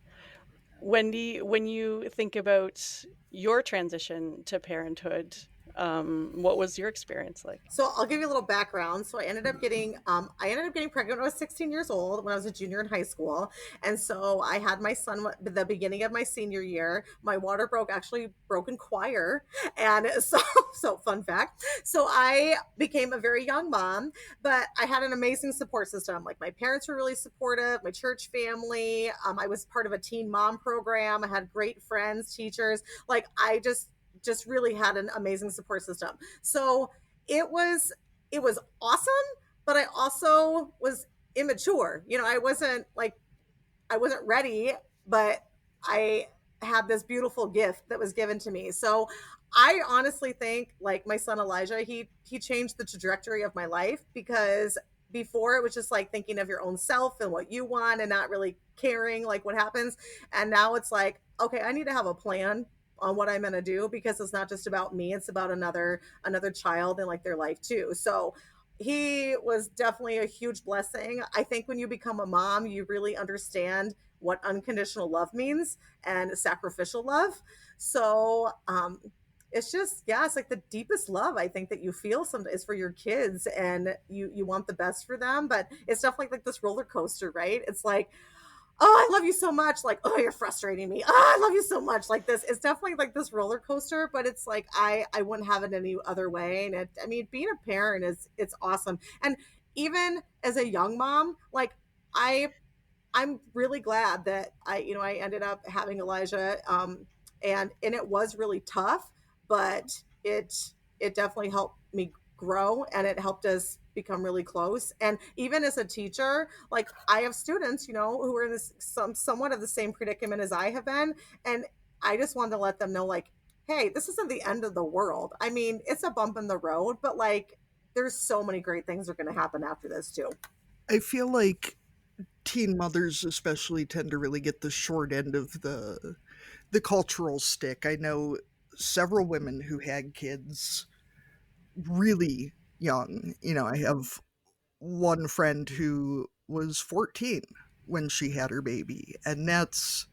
Wendy, when you think about your transition to parenthood, what was your experience like? So I'll give you a little background. So I ended up getting pregnant when I was 16 years old, when I was a junior in high school. And so I had my son at the beginning of my senior year. My water actually broke in choir. And so, so fun fact. So I became a very young mom, but I had an amazing support system. Like my parents were really supportive, my church family. I was part of a teen mom program. I had great friends, teachers. Like I just really had an amazing support system. So it was awesome, but I also was immature. I wasn't ready, but I had this beautiful gift that was given to me. So I honestly think, like my son Elijah, he changed the trajectory of my life, because before it was just like thinking of your own self and what you want and not really caring like what happens. And now it's like, okay, I need to have a plan on what I'm going to do, because it's not just about me, it's about another child and like their life too. So he was definitely a huge blessing. I think when you become a mom, you really understand what unconditional love means and sacrificial love. So it's just, yeah, it's like the deepest love I think that you feel some is for your kids, and you want the best for them, but it's definitely like this roller coaster, right? It's like, oh, I love you so much. Like, oh, you're frustrating me. Oh, I love you so much. Like this, it's definitely like this roller coaster, but it's like, I wouldn't have it any other way. And I mean, being a parent it's awesome. And even as a young mom, like I, I'm really glad that I ended up having Elijah. And it was really tough, but it definitely helped me grow, and it helped us become really close. And even as a teacher, like I have students, who are in this somewhat of the same predicament as I have been. And I just wanted to let them know, like, hey, this isn't the end of the world. I mean, it's a bump in the road, but like there's so many great things are going to happen after this too. I feel like teen mothers especially tend to really get the short end of the cultural stick. I know several women who had kids really young. I have one friend who was 14 when she had her baby, and that's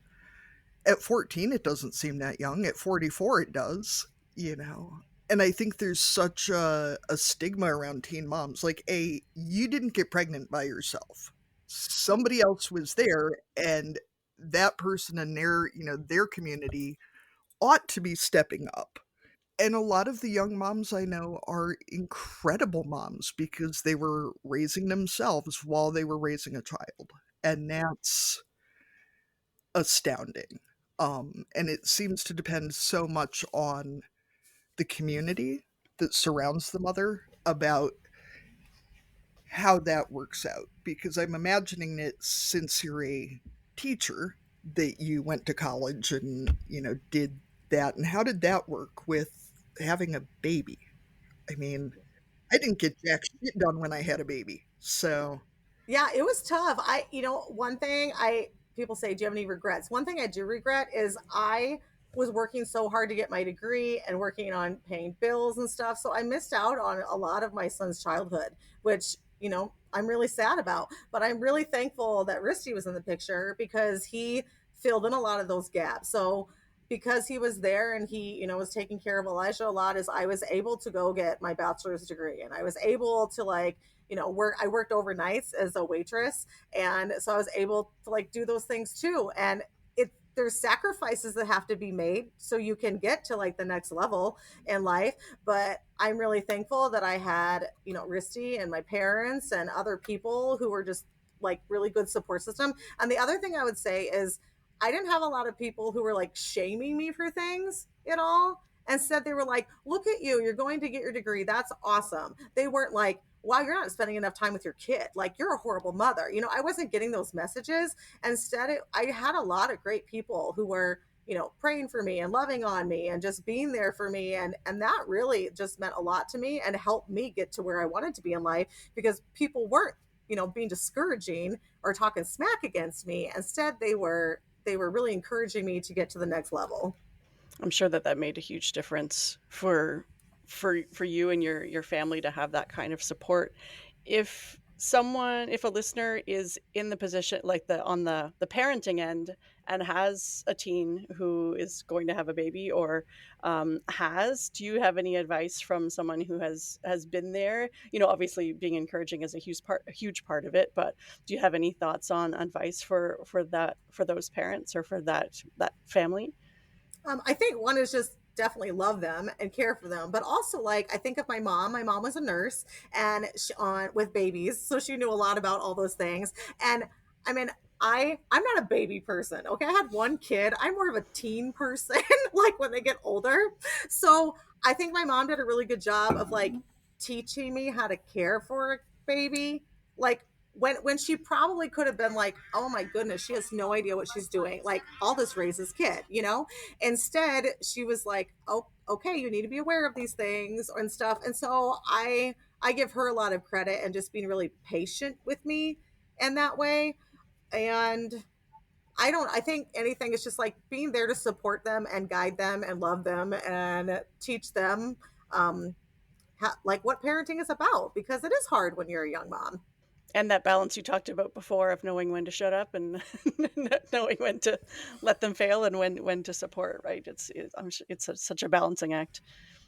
at 14 it doesn't seem that young. At 44 it does. And I think there's such a stigma around teen moms. Like, you didn't get pregnant by yourself. Somebody else was there, and that person in their community ought to be stepping up. And a lot of the young moms I know are incredible moms because they were raising themselves while they were raising a child. And that's astounding. And it seems to depend so much on the community that surrounds the mother about how that works out. Because I'm imagining that since you're a teacher, that you went to college and, did that. And how did that work with having a baby? I mean, I didn't get jack shit done when I had a baby. So, Yeah, it was tough. One thing people say, do you have any regrets? One thing I do regret is I was working so hard to get my degree and working on paying bills and stuff. So I missed out on a lot of my son's childhood, which, I'm really sad about. But I'm really thankful that Risty was in the picture, because he filled in a lot of those gaps. So because he was there and he, was taking care of Elijah a lot, is I was able to go get my bachelor's degree, and I was able to like, I worked overnights as a waitress. And so I was able to like do those things too. And there's sacrifices that have to be made so you can get to like the next level in life. But I'm really thankful that I had, Risty and my parents and other people who were just like really good support system. And the other thing I would say is I didn't have a lot of people who were like shaming me for things at all. Instead, they were like, look at you, you're going to get your degree. That's awesome. They weren't like, wow, you're not spending enough time with your kid. Like, you're a horrible mother. I wasn't getting those messages. Instead, I had a lot of great people who were praying for me and loving on me and just being there for me. And that really just meant a lot to me and helped me get to where I wanted to be in life, because people weren't, being discouraging or talking smack against me. Instead, they were really encouraging me to get to the next level. I'm sure that made a huge difference for you and your family to have that kind of support. If a listener is in the position, like on the parenting end, and has a teen who is going to have a baby, or do you have any advice from someone who has been there? Obviously being encouraging is a huge part of it, but do you have any thoughts on advice for those parents or for that family? I think one is just definitely love them and care for them, but also, like, I think of my mom. My mom was a nurse and on with babies, so she knew a lot about all those things. And I mean, I'm not a baby person. Okay, I had one kid. I'm more of a teen person, like when they get older. So I think my mom did a really good job of like teaching me how to care for a baby. Like when she probably could have been like, oh my goodness, she has no idea what she's doing. Like, all this raises kid. Instead, she was like, oh, okay, you need to be aware of these things and stuff. And so I give her a lot of credit and just being really patient with me in that way. And I think anything is just like being there to support them and guide them and love them and teach them like what parenting is about, because it is hard when you're a young mom. And that balance you talked about before of knowing when to shut up and knowing when to let them fail and when to support, right? It's such a balancing act.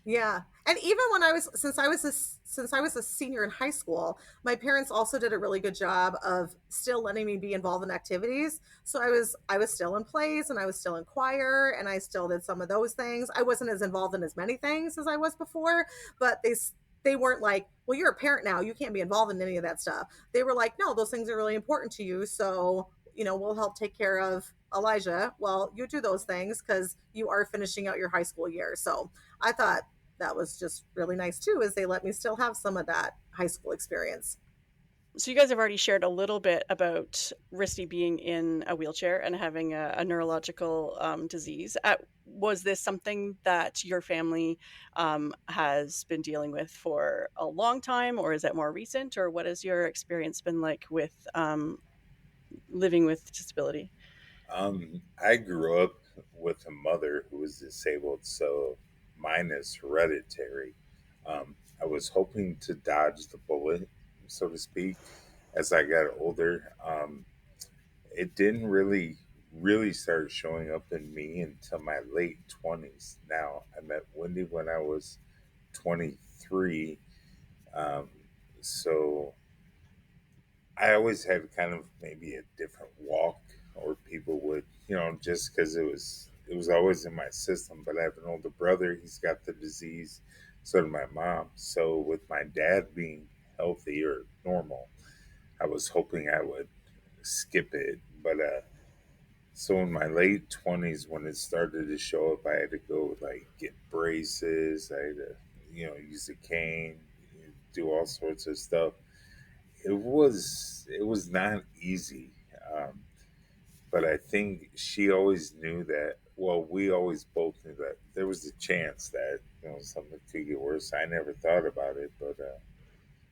Yeah. And even when since I was a senior in high school, my parents also did a really good job of still letting me be involved in activities. So I was still in plays and I was still in choir and I still did some of those things. I wasn't as involved in as many things as I was before, but they weren't like, well, you're a parent now, you can't be involved in any of that stuff. They were like, no, those things are really important to you. So, we'll help take care of Elijah. Well, you do those things because you are finishing out your high school year. So I thought that was just really nice too, is they let me still have some of that high school experience. So you guys have already shared a little bit about Risty being in a wheelchair and having a neurological disease. Was this something that your family has been dealing with for a long time, or is it more recent, or what has your experience been like with living with disability? I grew up with a mother who was disabled, so mine is hereditary. I was hoping to dodge the bullet, so to speak, as I got older. It didn't really start showing up in me until my late 20s. Now, I met Wendy when I was 23. Um, so I always had kind of maybe a different walk, or people would, just because it was always in my system. But I have an older brother; he's got the disease. So did my mom. So with my dad being healthy or normal, I was hoping I would skip it. But so in my late 20s, when it started to show up, I had to go like get braces. I had to, use a cane, do all sorts of stuff. It was not easy, um, but I think she always knew that. Well, we always both knew that there was a chance that something could get worse. I never thought about it, but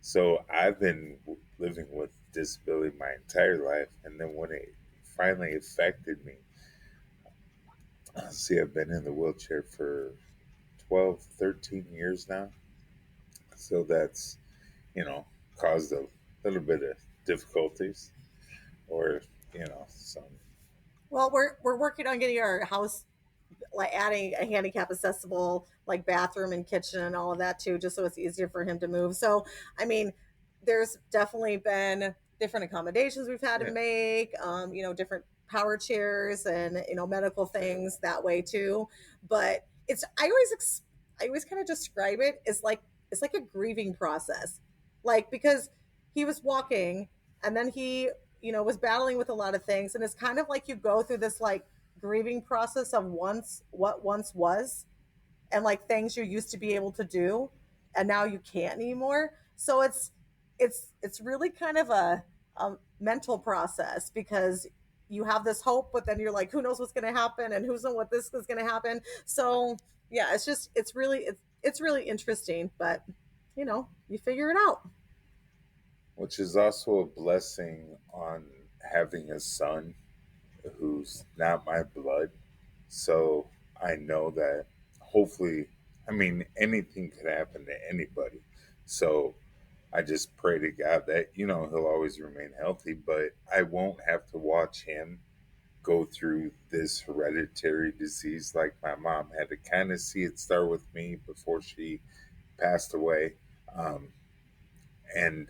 so I've been living with disability my entire life, and then when it finally affected me, see, I've been in the wheelchair for 12, 13 years now. So that's you know caused a little bit of difficulties, or some. Well, we're working on getting our house, like adding a handicap accessible like bathroom and kitchen and all of that too, just so it's easier for him to move. So I mean, there's definitely been different accommodations we've had to Yeah. make, different power chairs and medical things that way too. But I always kind of describe it as like it's like a grieving process, like because he was walking and then he was battling with a lot of things, and it's kind of like you go through this like grieving process of what once was, and like things you used to be able to do and now you can't anymore. So it's really kind of a mental process, because you have this hope, but then you're like, who knows what's going to happen and who's knows what this is going to happen. So yeah, it's really interesting, but you figure it out. which is also a blessing on having a son who's not my blood. So I know that hopefully, I mean, anything could happen to anybody. So I just pray to God that, he'll always remain healthy, but I won't have to watch him go through this hereditary disease like my mom had to kind of see it start with me before she passed away. Um, and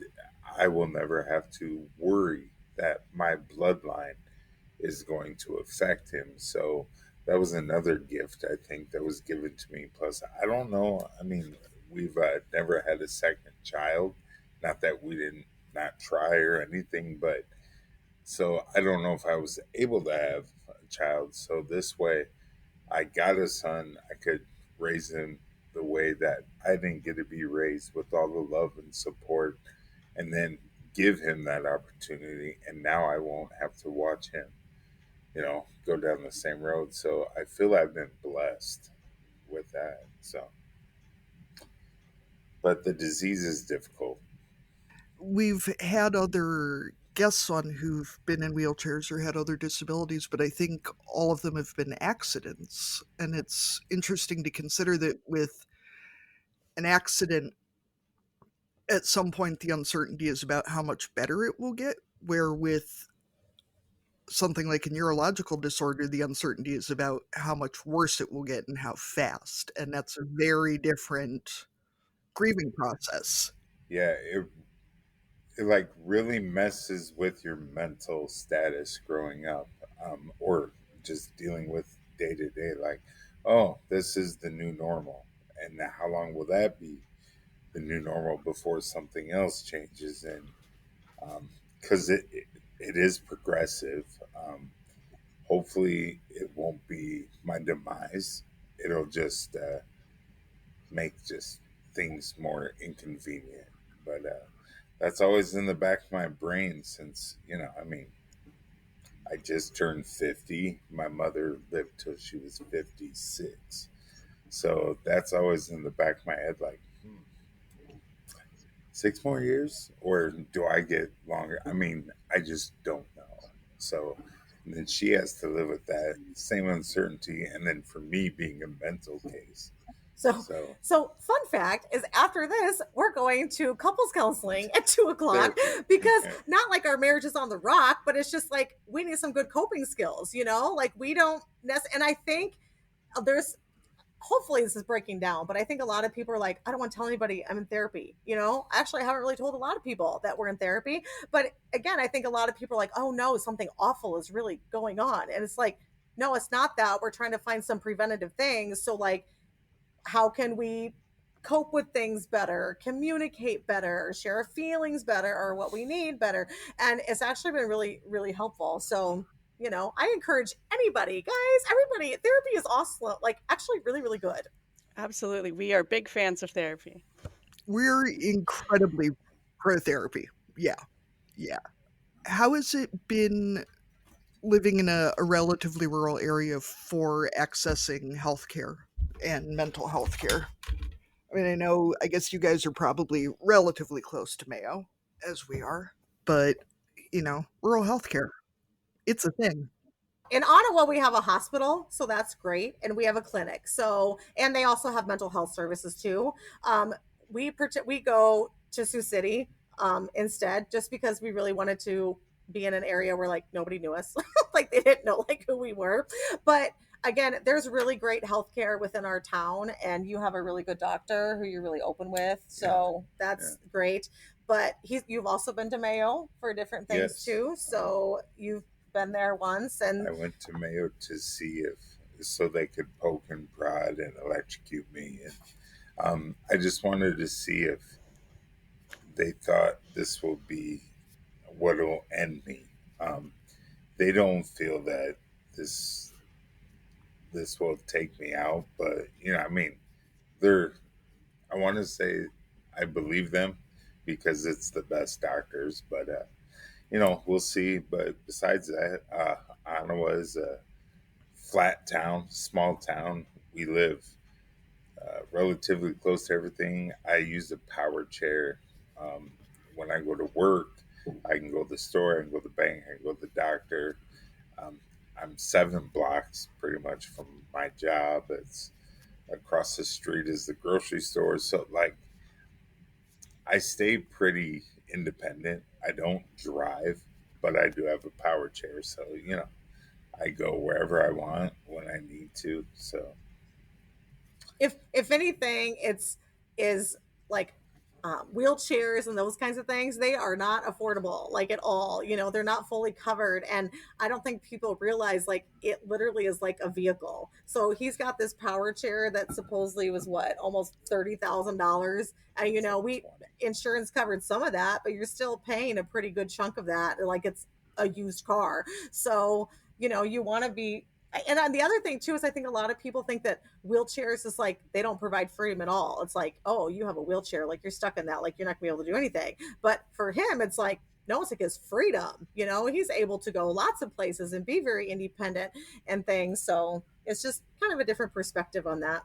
I will never have to worry that my bloodline is going to affect him. So that was another gift I think that was given to me. Plus, I don't know. I mean, we've never had a second child. Not that we didn't not try or anything, but so I don't know if I was able to have a child. So this way, I got a son. I could raise him the way that I didn't get to be raised, with all the love and support, and then give him that opportunity. And now I won't have to watch him, go down the same road. So I feel I've been blessed with that. So, but the disease is difficult. We've had other guests on who've been in wheelchairs or had other disabilities, but I think all of them have been accidents. And it's interesting to consider that with an accident, at some point, the uncertainty is about how much better it will get, where with something like a neurological disorder, the uncertainty is about how much worse it will get and how fast. And that's a very different grieving process. Yeah, it like really messes with your mental status growing up, or just dealing with day to day. Like, oh, this is the new normal, and how long will that be the new normal before something else changes? And because it is progressive. Hopefully, it won't be my demise. It'll just make just things more inconvenient. But that's always in the back of my brain since, I mean, I just turned 50. My mother lived till she was 56. So that's always in the back of my head like, 6 more years? Or do I get longer? I mean, I just don't know. So, and then she has to live with that same uncertainty. And then for me being a mental case. So, So, so fun fact is after this, we're going to couples counseling at 2 o'clock therapy. because not like our marriage is on the rock, but it's just like we need some good coping skills, like we don't and I think there's hopefully this is breaking down, but I think a lot of people are like, I don't want to tell anybody I'm in therapy. Actually, I haven't really told a lot of people that we're in therapy. But again, I think a lot of people are like, oh no, something awful is really going on. And it's like, no, it's not that. We're trying to find some preventative things. So like, how can we cope with things better, communicate better, share our feelings better, or what we need better? And it's actually been really, really helpful. So, I encourage anybody, guys, everybody, therapy is awesome. Like, actually, really, really good. Absolutely. We are big fans of therapy. We're incredibly pro therapy. Yeah. Yeah. How has it been living in a relatively rural area for accessing healthcare and mental health care? I mean, I guess you guys are probably relatively close to Mayo, as we are, but, rural healthcare, it's a thing. In Ottawa, we have a hospital, so that's great, and we have a clinic. So, and they also have mental health services too. We go to Sioux City instead, just because we really wanted to be in an area where like nobody knew us, like they didn't know like who we were. But again, there's really great healthcare within our town, and you have a really good doctor who you're really open with, so that's great. But you've also been to Mayo for different things Yes. too, so you've been there once. And I went to Mayo to see if so they could poke and prod and electrocute me, and I just wanted to see if they thought this will be what will end me. Um, they don't feel that this will take me out, but I mean, they're. I want to say I believe them because it's the best doctors, but we'll see. But besides that, Ottawa is a flat town, small town. We live relatively close to everything. I use a power chair. Um, when I go to work, I can go to the store, I can go to the bank, I can go to the doctor. Um, I'm 7 blocks pretty much from my job. It's across the street is the grocery store. So, like, I stay pretty independent. I don't drive, but I do have a power chair. So, I go wherever I want when I need to. So, If anything, it's is like wheelchairs and those kinds of things, they are not affordable like at all. They're not fully covered, and I don't think people realize like it literally is like a vehicle. So he's got this power chair that supposedly was what, almost $30,000, and we insurance covered some of that, but you're still paying a pretty good chunk of that, like it's a used car. So you want to be. And the other thing too is I think a lot of people think that wheelchairs is like they don't provide freedom at all. It's like, oh, you have a wheelchair, like you're stuck in that, like you're not gonna be able to do anything. But for him, it's like, no, it's like his freedom. He's able to go lots of places and be very independent and things. So it's just kind of a different perspective on that.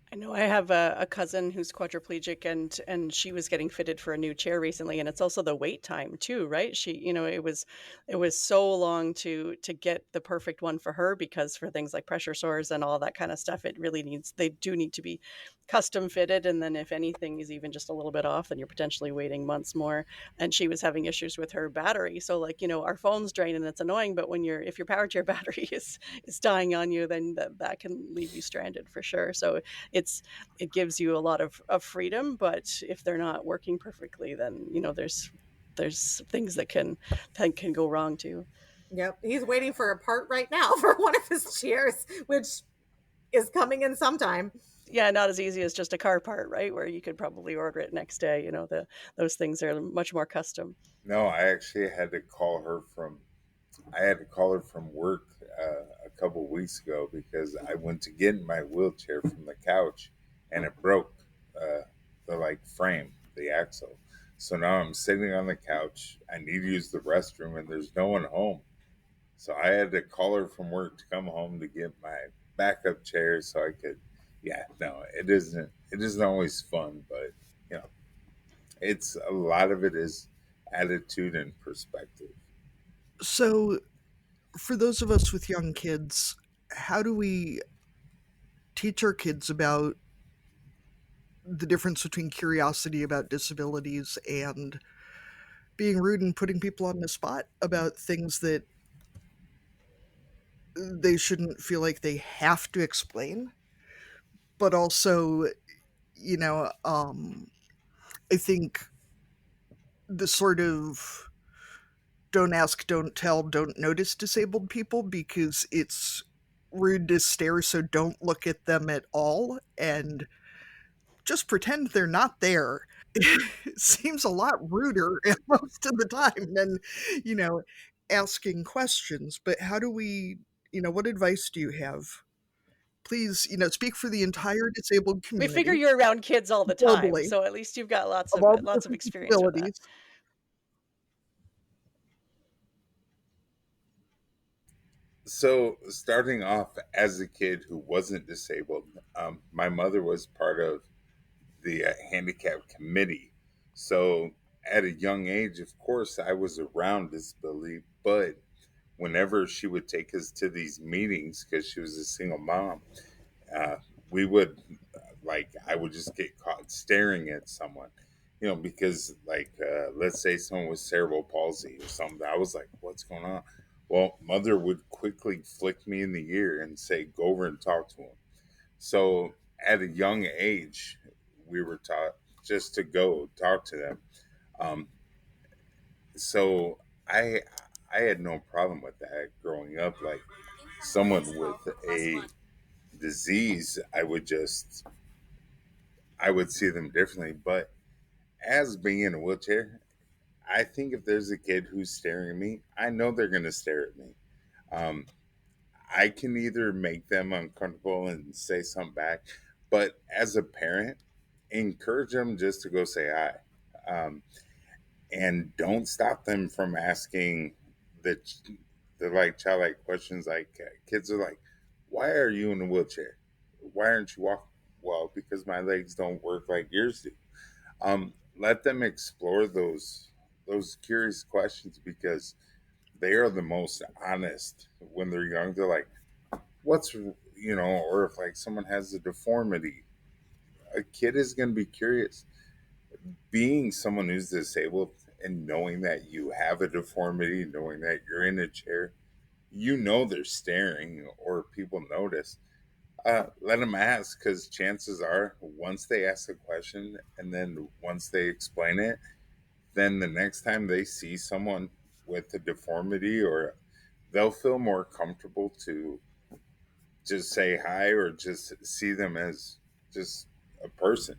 I know I have a cousin who's quadriplegic, and she was getting fitted for a new chair recently, and it's also the wait time too, right? It was so long to get the perfect one for her, because for things like pressure sores and all that kind of stuff, they do need to be custom fitted, and then if anything is even just a little bit off, then you're potentially waiting months more. And she was having issues with her battery, so like our phone's drained and it's annoying, but if your power chair battery is dying on you, then that can leave you stranded for sure. So it gives you a lot of freedom, but if they're not working perfectly, then there's things that can go wrong too. Yep, he's waiting for a part right now for one of his chairs, which is coming in sometime. Yeah, not as easy as just a car part, right? Where you could probably order it next day. Those things are much more custom. no, I actually had to call her from. I had to call her from work a couple weeks ago because I went to get in my wheelchair from the couch and it broke the like frame, the axle. So now I'm sitting on the couch. I need to use the restroom and there's no one home. So I had to call her from work to come home to get my backup chair so I could. Yeah, no, it isn't. It isn't always fun, but you know, it's a lot of it is attitude and perspective. So, for those of us with young kids, how do we teach our kids about the difference between curiosity about disabilities and being rude and putting people on the spot about things that they shouldn't feel like they have to explain, but also, you know, I think the sort of don't ask, don't tell, don't notice disabled people because it's rude to stare, so don't look at them at all and just pretend they're not there. It seems a lot ruder most of the time than, you know, asking questions. But how do we, what advice do you have? Please, speak for the entire disabled We figure community you're around kids all the time, globally so at least you've got lots of of all the lots of different experience with that. disabilities. So, starting off as a kid who wasn't disabled, my mother was part of the handicap committee. So, at a young age, of course, I was around disability, but whenever she would take us to these meetings, because she was a single mom, uh, we would, like, I would just get caught staring at someone, because, like, let's say someone with cerebral palsy or something. I was like, what's going on? Well, mother would quickly flick me in the ear and say, go over and talk to him. So at a young age, we were taught just to go talk to them. Um, so I I had no problem with that growing up. Like someone with a disease, I would see them differently. But as being in a wheelchair, I think if there's a kid who's staring at me, I know they're going to stare at me. Um, I can either make them uncomfortable and say something back, but as a parent, encourage them just to go say hi. And don't stop them from asking the They're like childlike questions. Like kids are like, "Why are you in a wheelchair? Why aren't you walking?" Well, because my legs don't work like yours do. Let them explore those curious questions because they are the most honest when they're young. They're like, "What's or if like someone has a deformity, a kid is going to be curious. Being someone who's disabled and knowing that you have a deformity, knowing that you're in a chair, they're staring or people notice. Let them ask because chances are, once they ask a question and then once they explain it, then the next time they see someone with a deformity, or they'll feel more comfortable to just say hi or just see them as just a person,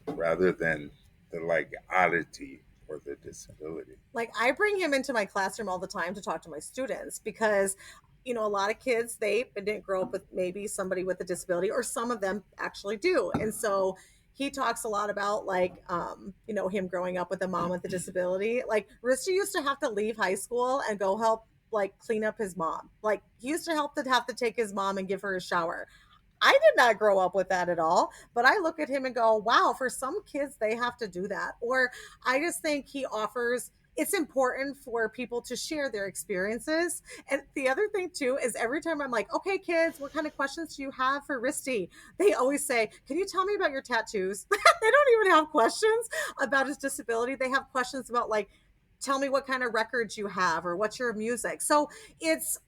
rather than the like oddity or the disability. Like I bring him into my classroom all the time to talk to my students because a lot of kids they didn't grow up with maybe somebody with a disability, or some of them actually do. And so he talks a lot about like him growing up with a mom with a disability. Like Risty used to have to leave high school and go help like clean up his mom. Like he used to have to take his mom and give her a shower. I did not grow up with that at all, but I look at him and go, wow, for some kids, they have to do that. Or I just think he offers, it's important for people to share their experiences. And the other thing too is every time I'm like, okay, kids, what kind of questions do you have for Risty? They always say, can you tell me about your tattoos? They don't even have questions about his disability. They have questions about like, tell me what kind of records you have or what's your music. So it's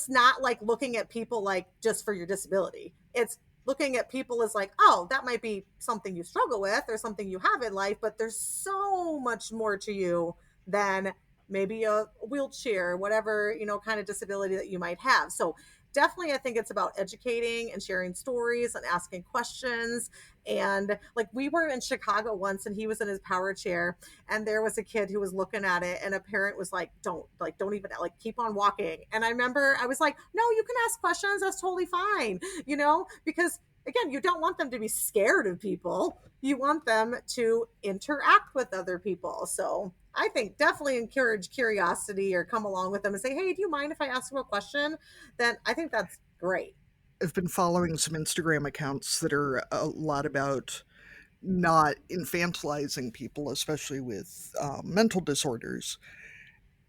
not like looking at people like just for your disability. It's looking at people as like, oh, that might be something you struggle with or something you have in life, but there's so much more to you than maybe a wheelchair, whatever, kind of disability that you might have. So definitely I think it's about educating and sharing stories and asking questions. And like we were in Chicago once and he was in his power chair and there was a kid who was looking at it and a parent was like, don't even like keep on walking. And I remember I was like, no, you can ask questions, that's totally fine, because again, you don't want them to be scared of people, you want them to interact with other people. So I think definitely encourage curiosity or come along with them and say, hey, do you mind if I ask you a question? Then I think that's great. I've been following some Instagram accounts that are a lot about not infantilizing people, especially with mental disorders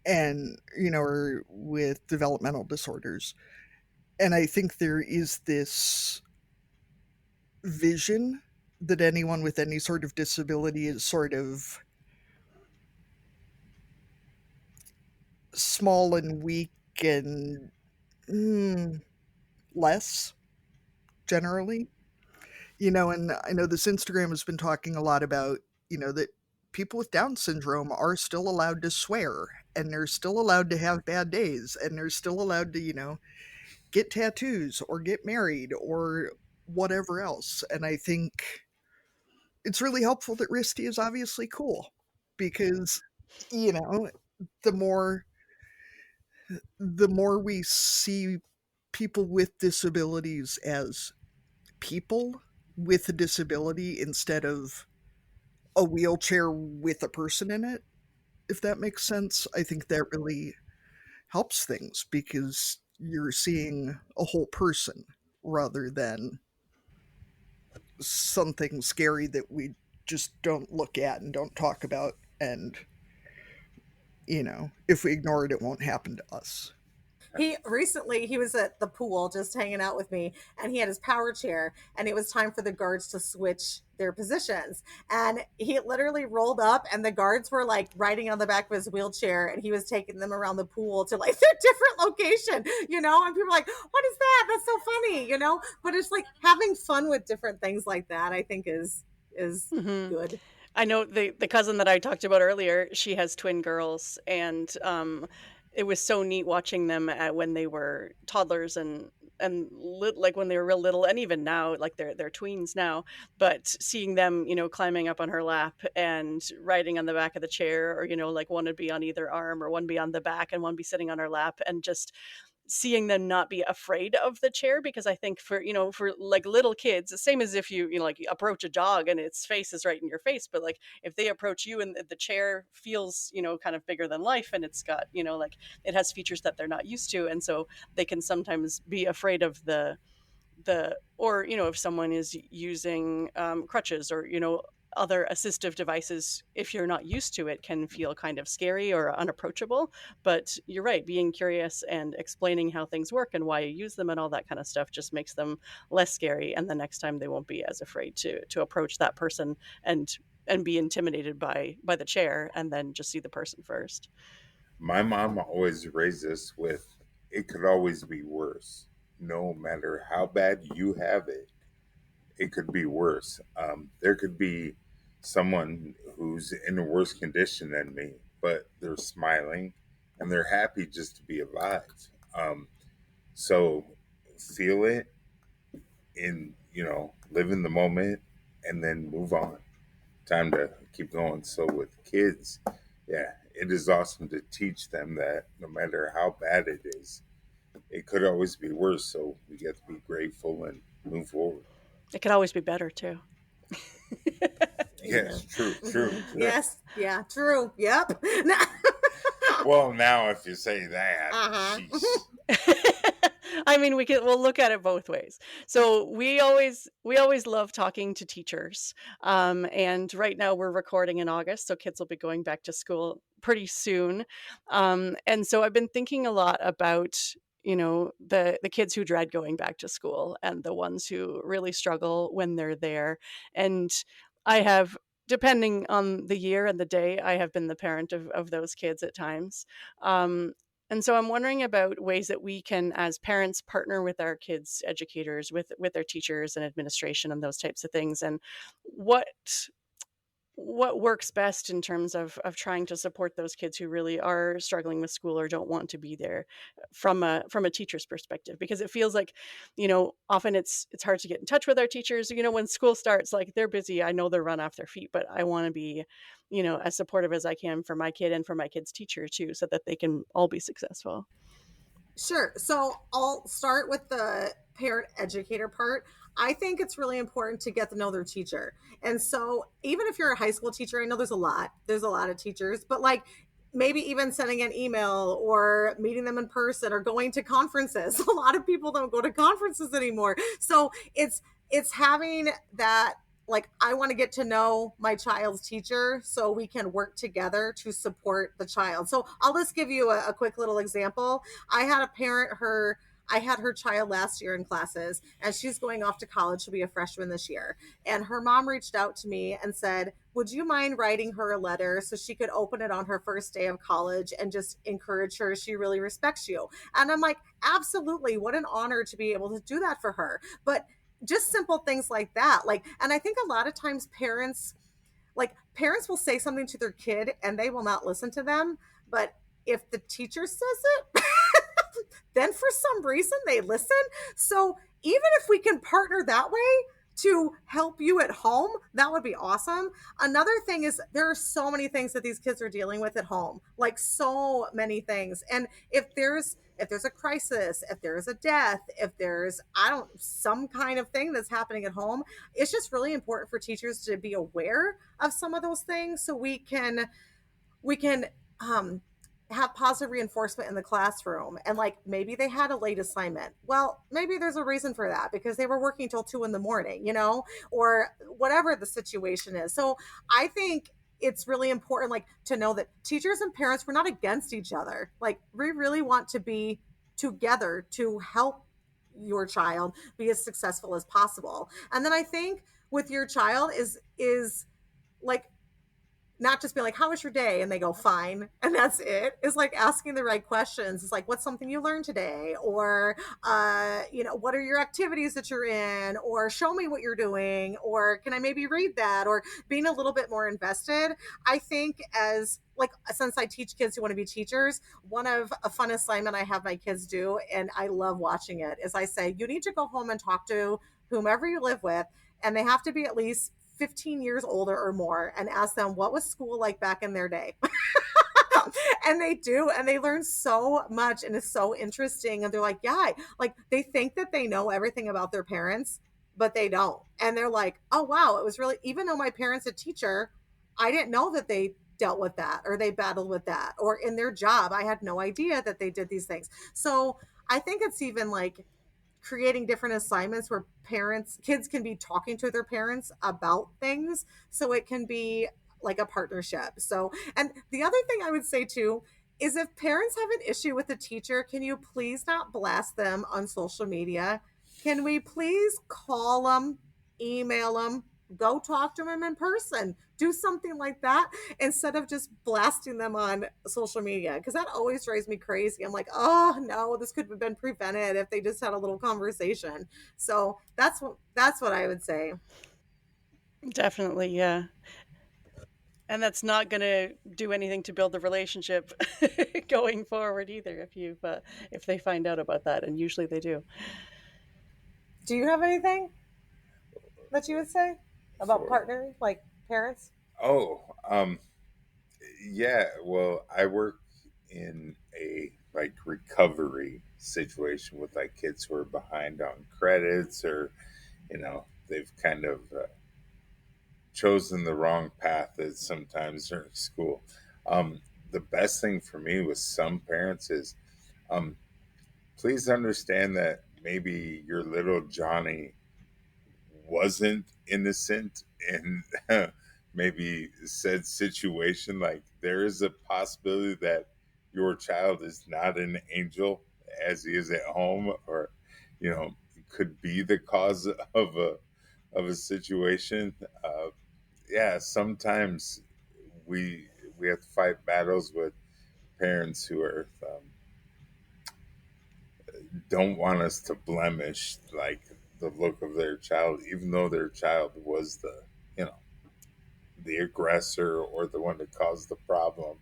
and, or with developmental disorders. And I think there is this vision that anyone with any sort of disability is sort of small and weak and less generally. And I know this Instagram has been talking a lot about, that people with Down syndrome are still allowed to swear and they're still allowed to have bad days and they're still allowed to, get tattoos or get married or whatever else. And I think it's really helpful that Risty is obviously cool because, you know, the more the more we see people with disabilities as people with a disability instead of a wheelchair with a person in it, if that makes sense, I think that really helps things because you're seeing a whole person rather than something scary that we just don't look at and don't talk about. And, if we ignore it, it won't happen to us. He was at the pool just hanging out with me and he had his power chair and it was time for the guards to switch their positions and he literally rolled up and the guards were like riding on the back of his wheelchair and he was taking them around the pool to like their different location, and people are like, what is that? That's so funny, but it's like having fun with different things like that I think is good. I know the cousin that I talked about earlier, she has twin girls, and it was so neat watching them when they were toddlers and like when they were real little, and even now, like they're tweens now. But seeing them, climbing up on her lap and riding on the back of the chair, or like one would be on either arm, or one be on the back, and one be sitting on her lap, and just seeing them not be afraid of the chair, because I think for, for like little kids, the same as if you like you approach a dog and its face is right in your face, but like if they approach you and the chair feels, kind of bigger than life, and it's got, like it has features that they're not used to, and so they can sometimes be afraid of or if someone is using crutches or other assistive devices, if you're not used to it, can feel kind of scary or unapproachable. But you're right, being curious and explaining how things work and why you use them and all that kind of stuff just makes them less scary, and the next time they won't be as afraid to approach that person and be intimidated by the chair, and then just see the person first. My mom always raised us with, it could always be worse. No matter how bad you have it, it could be worse. There could be someone who's in a worse condition than me, but they're smiling and they're happy just to be alive. Um, so feel it live in the moment and then move on. Time to keep going. So with kids, yeah, it is awesome to teach them that no matter how bad it is, it could always be worse. So we get to be grateful and move forward. It could always be better too. Yes, true. Yes, yeah, true. Yep. Well, now if you say that, I mean, we'll look at it both ways. So we always love talking to teachers. And right now we're recording in August, so kids will be going back to school pretty soon. And so I've been thinking a lot about, the kids who dread going back to school and the ones who really struggle when they're there. And I have, depending on the year and the day, I have been the parent of those kids at times. And so I'm wondering about ways that we can, as parents, partner with our kids' educators, with their teachers and administration and those types of things, and what works best in terms of trying to support those kids who really are struggling with school or don't want to be there from a teacher's perspective, because it feels like, often it's hard to get in touch with our teachers. When school starts, like they're busy, I know they're run off their feet, but I want to be, as supportive as I can for my kid and for my kid's teacher too, so that they can all be successful. Sure. So I'll start with the parent educator part. I think it's really important to get to know their teacher. And so even if you're a high school teacher, I know there's a lot of teachers, but like maybe even sending an email or meeting them in person or going to conferences. A lot of people don't go to conferences anymore. So it's having that, like, I want to get to know my child's teacher so we can work together to support the child. So I'll just give you a quick little example. I had her child last year in classes, and she's going off to college. She'll be a freshman this year. And her mom reached out to me and said, would you mind writing her a letter so she could open it on her first day of college and just encourage her? She really respects you. And I'm like, absolutely. What an honor to be able to do that for her. But just simple things like that. And I think a lot of times parents will say something to their kid and they will not listen to them. But if the teacher says it, then for some reason they listen. So even if we can partner that way to help you at home, that would be awesome. Another thing is there are so many things that these kids are dealing with at home, like so many things. And if there's a crisis, if there's a death, if there's, some kind of thing that's happening at home, it's just really important for teachers to be aware of some of those things so we can have positive reinforcement in the classroom. And like maybe they had a late assignment. Well, maybe there's a reason for that because they were working till 2 a.m, or whatever the situation is. So I think it's really important, to know that teachers and parents, we're not against each other. We really want to be together to help your child be as successful as possible. And then I think with your child is not just being like, how was your day? And they go, fine. And that's it. It's like asking the right questions. It's like, what's something you learned today? Or, what are your activities that you're in? Or show me what you're doing. Or can I maybe read that? Or being a little bit more invested. I think since I teach kids who want to be teachers, one of a fun assignment I have my kids do, and I love watching it, is I say, you need to go home and talk to whomever you live with, and they have to be at least 15 years older or more, and ask them what was school like back in their day. And they do, and they learn so much, and it's so interesting. And they're like, yeah, like they think that they know everything about their parents, but they don't. And they're like, oh wow, it was really, even though my parents a teacher, I didn't know that they dealt with that or they battled with that, or in their job I had no idea that they did these things. So I think it's even like creating different assignments where kids can be talking to their parents about things, so it can be like a partnership. So, and the other thing I would say too is, if parents have an issue with a teacher, can you please not blast them on social media? Can we please call them, email them, go talk to them in person, do something like that instead of just blasting them on social media? Because that always drives me crazy. I'm like, oh no, this could have been prevented if they just had a little conversation. So that's what I would say. Definitely, yeah. And that's not going to do anything to build the relationship going forward either if they find out about that, and usually they do. Do you have anything that you would say about partners, like parents? Oh, yeah. Well, I work in a like recovery situation with like kids who are behind on credits, or they've kind of chosen the wrong path at sometimes during school. The best thing for me with some parents is, um, please understand that maybe your little Johnny wasn't innocent in maybe said situation. Like, there is a possibility that your child is not an angel as he is at home, or could be the cause of a situation. Yeah, sometimes we have to fight battles with parents who are don't want us to blemish like the look of their child, even though their child was you know the aggressor or the one that caused the problem.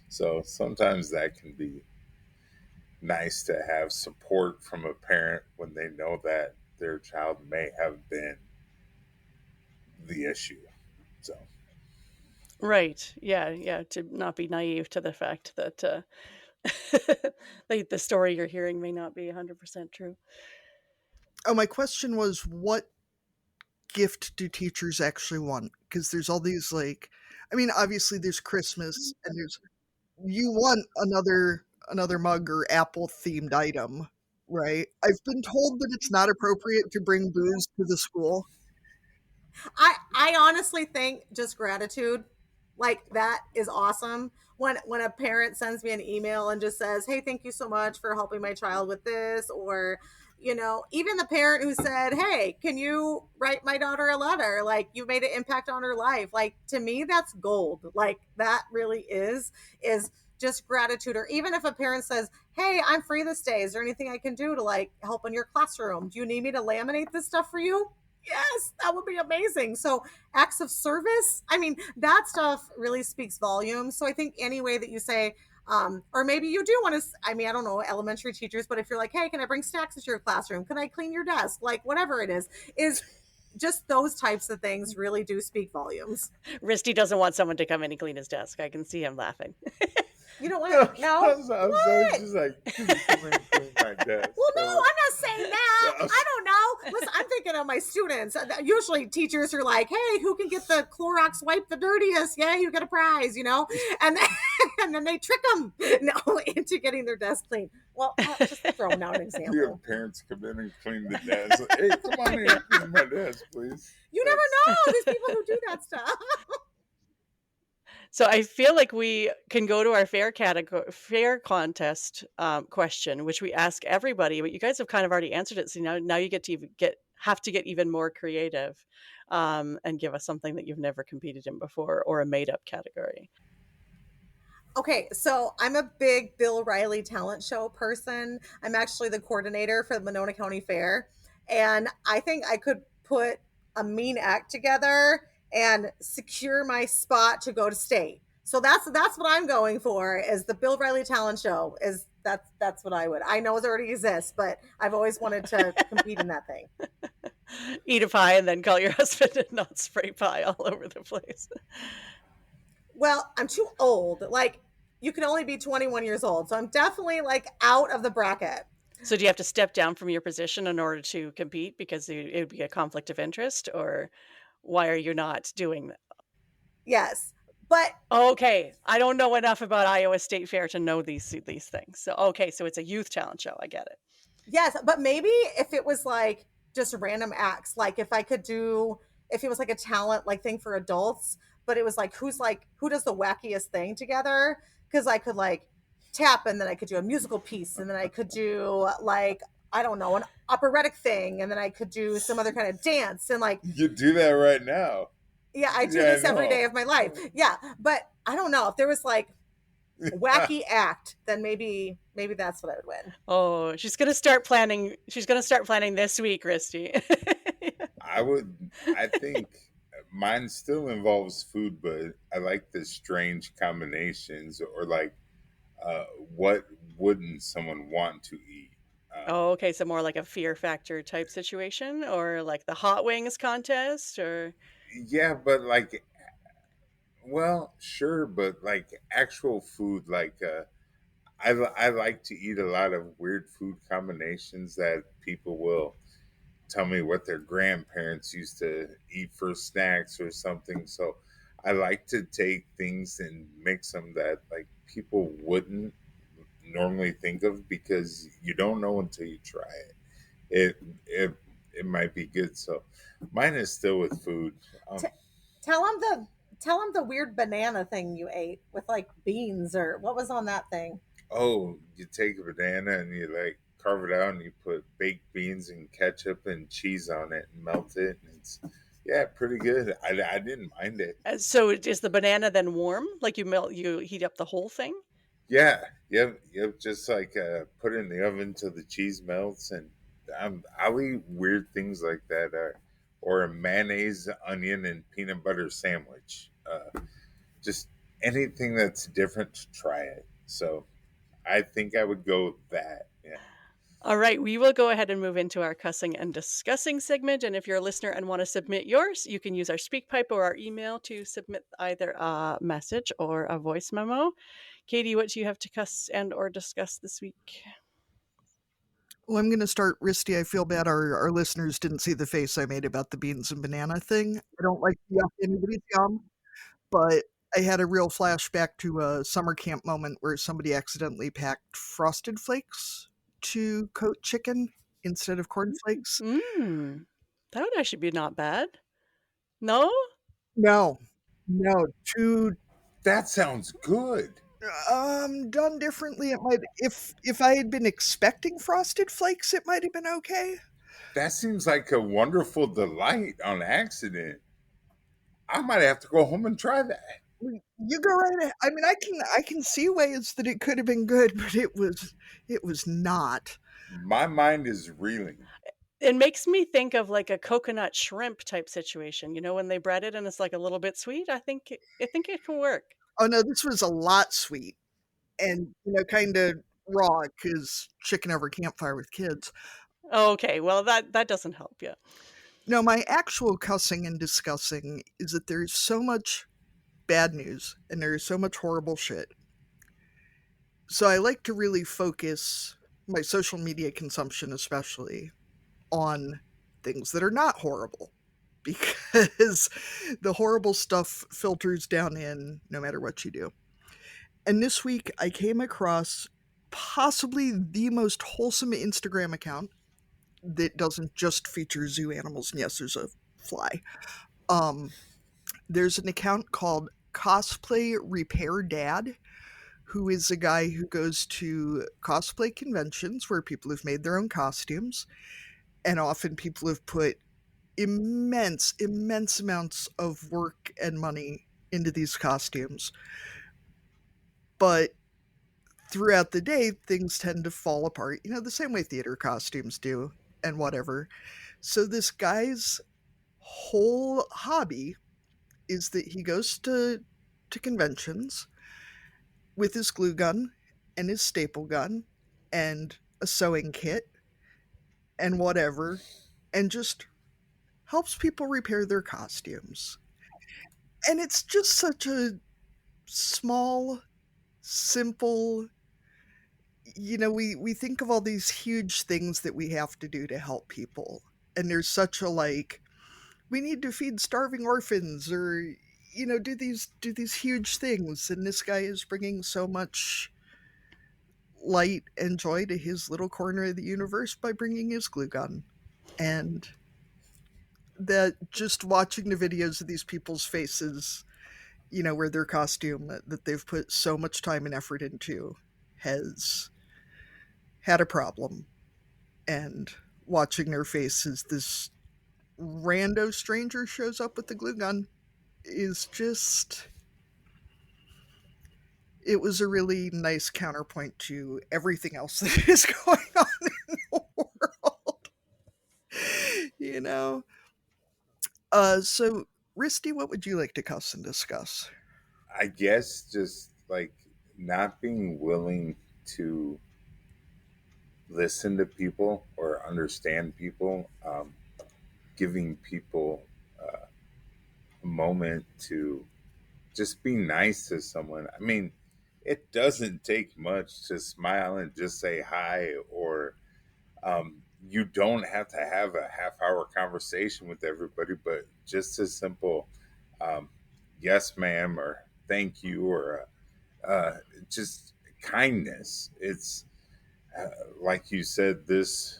So sometimes that can be nice to have support from a parent when they know that their child may have been the issue. So Right. Yeah. Yeah. To not be naive to the fact that the story you're hearing may not be 100% true. Oh, my question was, what gift do teachers actually want? Because there's all these, like, I mean, obviously there's Christmas, and you want another mug or apple themed item, right? I've been told that it's not appropriate to bring booze to the school. I honestly think just gratitude, like that is awesome. When a parent sends me an email and just says, "Hey, thank you so much for helping my child with this," or even the parent who said, "Hey, can you write my daughter a letter? Like, you made an impact on her life." Like, to me, that's gold. Like, that really is just gratitude. Or even if a parent says, "Hey, I'm free this day. Is there anything I can do to like help in your classroom? Do you need me to laminate this stuff for you?" Yes, that would be amazing. So acts of service, I mean, that stuff really speaks volumes. So I think any way that you say, or maybe you do want to, I mean, I don't know, elementary teachers, but if you're like, "Hey, can I bring snacks into your classroom? Can I clean your desk?" Like, whatever it is just those types of things really do speak volumes. Risty doesn't want someone to come in and clean his desk. I can see him laughing. You don't want no. I was just like, "Can you come in and clean my desk?" Well, no, I'm not saying that. I don't know. Listen, I'm thinking of my students. Usually teachers are like, "Hey, who can get the Clorox wipe the dirtiest? Yeah, you get a prize," and then, and then they trick them into getting their desk clean. Well, just throwing out an example. You have parents come in and clean the desk. Like, "Hey, come on in and clean my desk, please." You never know. There's people who do that stuff. So I feel like we can go to our fair contest question, which we ask everybody, but you guys have kind of already answered it. So now you have to get even more creative, and give us something that you've never competed in before, or a made up category. Okay, so I'm a big Bill Riley talent show person. I'm actually the coordinator for the Monona County Fair, and I think I could put a mean act together and secure my spot to go to state. So that's what I'm going for, is the Bill Riley talent show. That's what I would. I know it already exists, but I've always wanted to compete in that thing. Eat a pie and then call your husband and not spray pie all over the place. Well, I'm too old. Like, you can only be 21 years old. So I'm definitely like out of the bracket. So do you have to step down from your position in order to compete because it would be a conflict of interest, or why are you not doing that? Yes. But Okay, I don't know enough about Iowa State Fair to know these things. So okay, so it's a youth talent show. I get it. yes, but maybe if it was like just random acts, like if it was like a talent like thing for adults, but it was like who does the wackiest thing together? Because I could like tap, and then I could do a musical piece, and then I could do like, I don't know, an operatic thing, and then I could do some other kind of dance, and like, You do that right now. yeah, I do Yeah, this I every day know. of my life. Yeah, but I don't know if there was like wacky act, then maybe that's what I would win. Oh, she's gonna start planning. She's gonna start planning this week, Risty. I think mine still involves food, but I like the strange combinations, or like what wouldn't someone want to eat? Oh, okay, so more like a fear factor type situation, or like the hot wings contest, or Yeah, but like, well, sure, but like actual food, like I like to eat a lot of weird food combinations that people will tell me what their grandparents used to eat for snacks or something. So I like to take things and mix them that like people wouldn't normally think of, because you don't know until you try it. It it might be good. So mine is still with food. T- tell him the weird banana thing you ate with like beans, or what was on that thing. Oh, you take a banana and you like carve it out and you put baked beans and ketchup and cheese on it and melt it. And it's, yeah, pretty good. I didn't mind it. so is the banana then warm? Like you heat up the whole thing? Yeah, yep. Just like put it in the oven till the cheese melts, and I'll eat weird things like that, or a mayonnaise, onion, and peanut butter sandwich. Just anything that's different to try it. So I think I would go with that. Yeah. All right, we will go ahead and move into our cussing and discussing segment. And if you're a listener and want to submit yours, you can use our speak pipe or our email to submit either a message or a voice memo. Katie, what do you have to cuss and or discuss this week? Well, I'm going to start, Risty. I feel bad our listeners didn't see the face I made about the beans and banana thing. I don't like to yuck anybody's yum, but I had a real flashback to a summer camp moment where somebody accidentally packed Frosted Flakes to coat chicken instead of cornflakes. That would actually be not bad. No? No, no, too That sounds good. done differently. It might, if I had been expecting Frosted Flakes, it might have been okay. That seems like a wonderful delight on accident. I might have to go home and try that. You go right ahead. I mean, I can see ways that it could have been good, but it was not. My mind is reeling. It makes me think of like a coconut shrimp type situation. You know, when they bread it and it's like a little bit sweet. I think it can work. Oh no, this was a lot sweet and kind of raw because chicken over campfire with kids. Okay, well that doesn't help you. No, my actual cussing and discussing is that there's so much bad news and there's so much horrible shit. So I like to really focus my social media consumption, especially, on things that are not horrible, because the horrible stuff filters down in no matter what you do. And this week I came across possibly the most wholesome Instagram account that doesn't just feature zoo animals. And yes, there's a fly. There's an account called Cosplay Repair Dad, who is a guy who goes to cosplay conventions where people have made their own costumes, and often people have put immense amounts of work and money into these costumes. But throughout the day, things tend to fall apart, the same way theater costumes do, and whatever. So this guy's whole hobby is that he goes to conventions with his glue gun and his staple gun and a sewing kit and whatever, and just helps people repair their costumes. And it's just such a small, simple, we think of all these huge things that we have to do to help people. And there's such a like, we need to feed starving orphans, or do these huge things, and this guy is bringing so much light and joy to his little corner of the universe by bringing his glue gun. And that, just watching the videos of these people's faces, where their costume that they've put so much time and effort into has had a problem, and watching their faces, this rando stranger shows up with the glue gun, is just, it was a really nice counterpoint to everything else that is going on in the world. you know so Risty, what would you like to cuss and discuss? I guess just like not being willing to listen to people or understand people, giving people a moment to just be nice to someone. I mean, it doesn't take much to smile and just say hi, or you don't have to have a half hour conversation with everybody, but just a simple um, yes, ma'am, or thank you, or just kindness. It's uh, like you said, this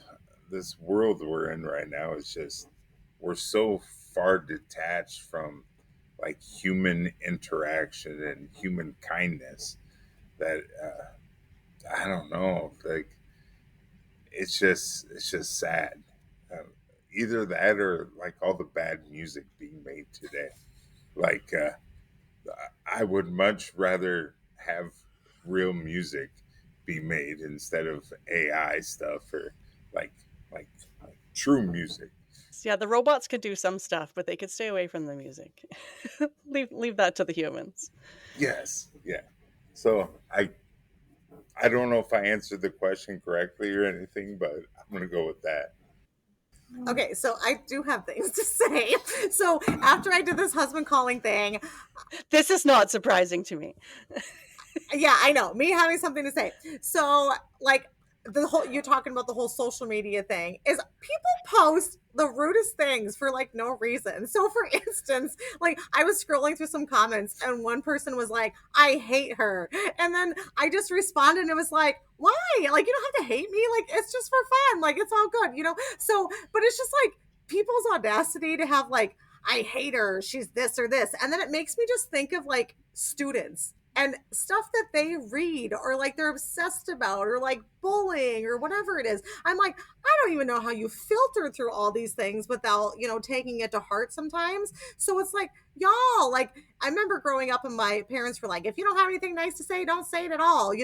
world we're in right now is just, we're so far detached from like human interaction and human kindness that I don't know, like it's just sad. Uh, Either that or like all the bad music being made today. Like I would much rather have real music be made instead of AI stuff, or like like, like true music. Yeah, the robots could do some stuff, but they could stay away from the music. leave that to the humans. Yes, yeah. So I don't know if I answered the question correctly or anything, but I'm gonna go with that. Okay, so I do have things to say. So after I did this husband calling thing, This is not surprising to me. yeah, I know, me having something to say. So like, the whole, you're talking about the whole social media thing, is people post the rudest things for like no reason. So for instance, like I was scrolling through some comments and one person was like, I hate her. And then I just responded and it was like, why? Like, you don't have to hate me. Like, it's just for fun. Like, it's all good. So, but it's just like people's audacity to have like, I hate her, she's this or this. And then it makes me just think of like students and stuff that they read or like they're obsessed about, or like bullying or whatever it is. I'm like, I don't even know how you filter through all these things without, taking it to heart sometimes. So it's like, y'all, like, I remember growing up and my parents were like, if you don't have anything nice to say, don't say it at all. If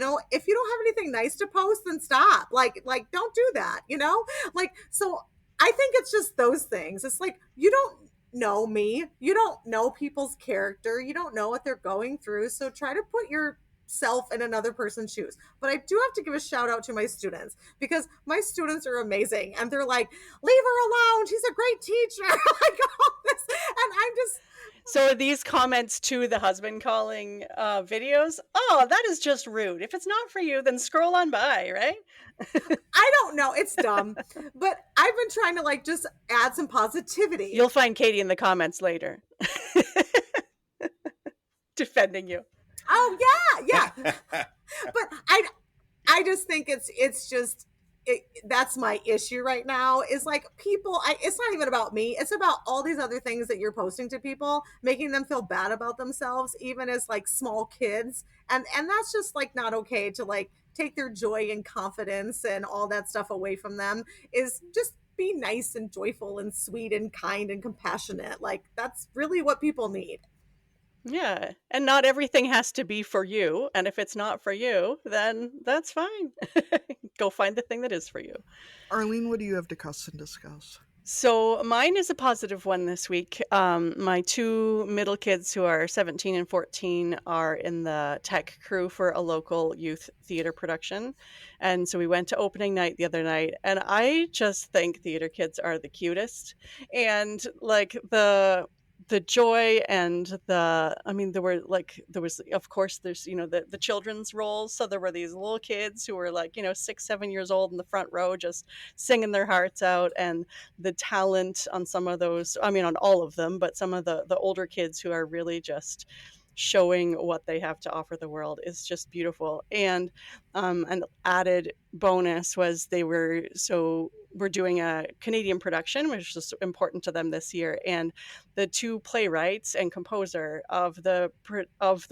you don't have anything nice to post, then stop. Like don't do that, Like, so I think it's just those things. It's like, you don't know me. You don't know people's character. You don't know what they're going through. So try to put yourself in another person's shoes. But I do have to give a shout out to my students, because my students are amazing. And they're like, leave her alone. She's a great teacher. Like all this. And I'm just, So are these comments to the husband calling videos? Oh, that is just rude. If it's not for you, then scroll on by, right? I don't know. It's dumb. But I've been trying to like just add some positivity. You'll find Caite in the comments later. Defending you. Oh yeah, yeah. But I just think it's just that's my issue right now, is like people, it's not even about me, it's about all these other things that you're posting to people, making them feel bad about themselves, even as like small kids. And that's just like not okay, to like take their joy and confidence and all that stuff away from them. Is just be nice and joyful and sweet and kind and compassionate. Like, that's really what people need. Yeah. And not everything has to be for you. And if it's not for you, then that's fine. Go find the thing that is for you. Arlene, what do you have to cuss and discuss? So mine is a positive one this week. My two middle kids, who are 17 and 14, are in the tech crew for a local youth theater production. And so we went to opening night the other night, and I just think theater kids are the cutest. And like the joy and there was, of course, there's, the children's roles. So there were these little kids who were like, 6, 7 years old in the front row, just singing their hearts out. And the talent on some of those, on all of them, but some of the older kids who are really just showing what they have to offer the world is just beautiful. And an added bonus was we're doing a Canadian production, which is important to them this year. And the two playwrights and composer of the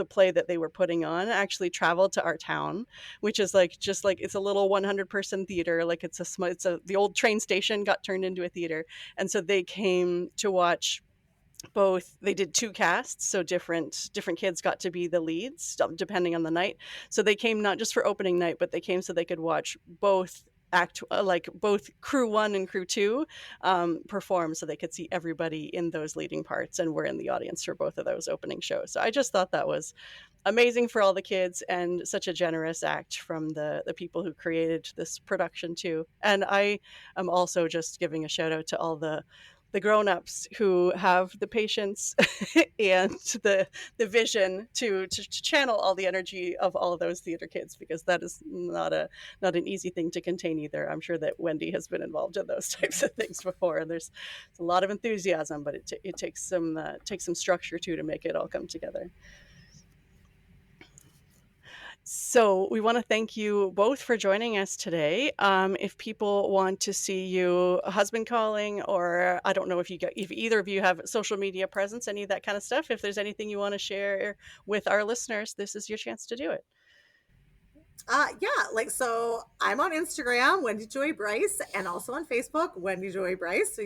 play that they were putting on actually traveled to our town, which is it's a little 100-person theater. Like the old train station got turned into a theater. And so they came to watch both. They did 2 casts, so different kids got to be the leads depending on the night. So they came not just for opening night, but they came so they could watch both both crew 1 and crew 2 perform, so they could see everybody in those leading parts, and we're in the audience for both of those opening shows. So I just thought that was amazing for all the kids, and such a generous act from the people who created this production too. And I am also just giving a shout out to all the grown-ups who have the patience and the vision to channel all the energy of all of those theater kids, because that is not an easy thing to contain either. I'm sure that Wendy has been involved in those types of things before, and there's a lot of enthusiasm, but it takes some structure too to make it all come together. So we want to thank you both for joining us today. If people want to see you husband calling, or I don't know if either of you have social media presence, any of that kind of stuff, if there's anything you want to share with our listeners, this is your chance to do it. So I'm on Instagram, Wendy Joy Bryce, and also on Facebook, Wendy Joy Bryce. So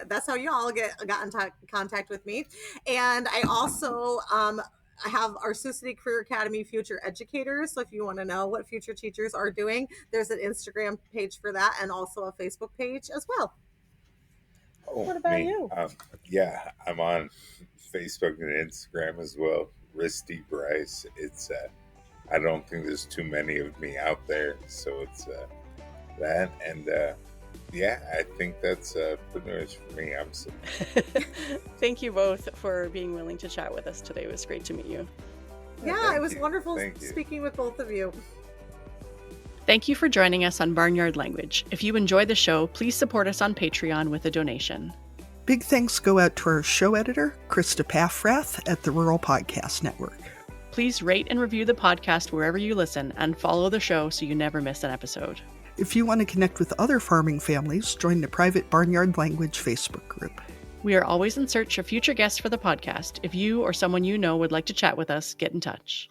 that's how you all got in contact with me. And I also, I have our Sioux City Career Academy Future Educators. So if you want to know what future teachers are doing, there's an Instagram page for that, and also a Facebook page as well. What about you? I'm on Facebook and Instagram as well. Risty Bryce. It's I don't think there's too many of me out there, so it's that. And I think that's pretty much for me. I'm so Thank you both for being willing to chat with us today. It was great to meet you. Yeah, it was wonderful speaking with both of you. Thank you for joining us on Barnyard Language. If you enjoyed the show, please support us on Patreon with a donation. Big thanks go out to our show editor, Krista Paffrath at the Rural Podcast Network. Please rate and review the podcast wherever you listen, and follow the show so you never miss an episode. If you want to connect with other farming families, join the private Barnyard Language Facebook group. We are always in search of future guests for the podcast. If you or someone you know would like to chat with us, get in touch.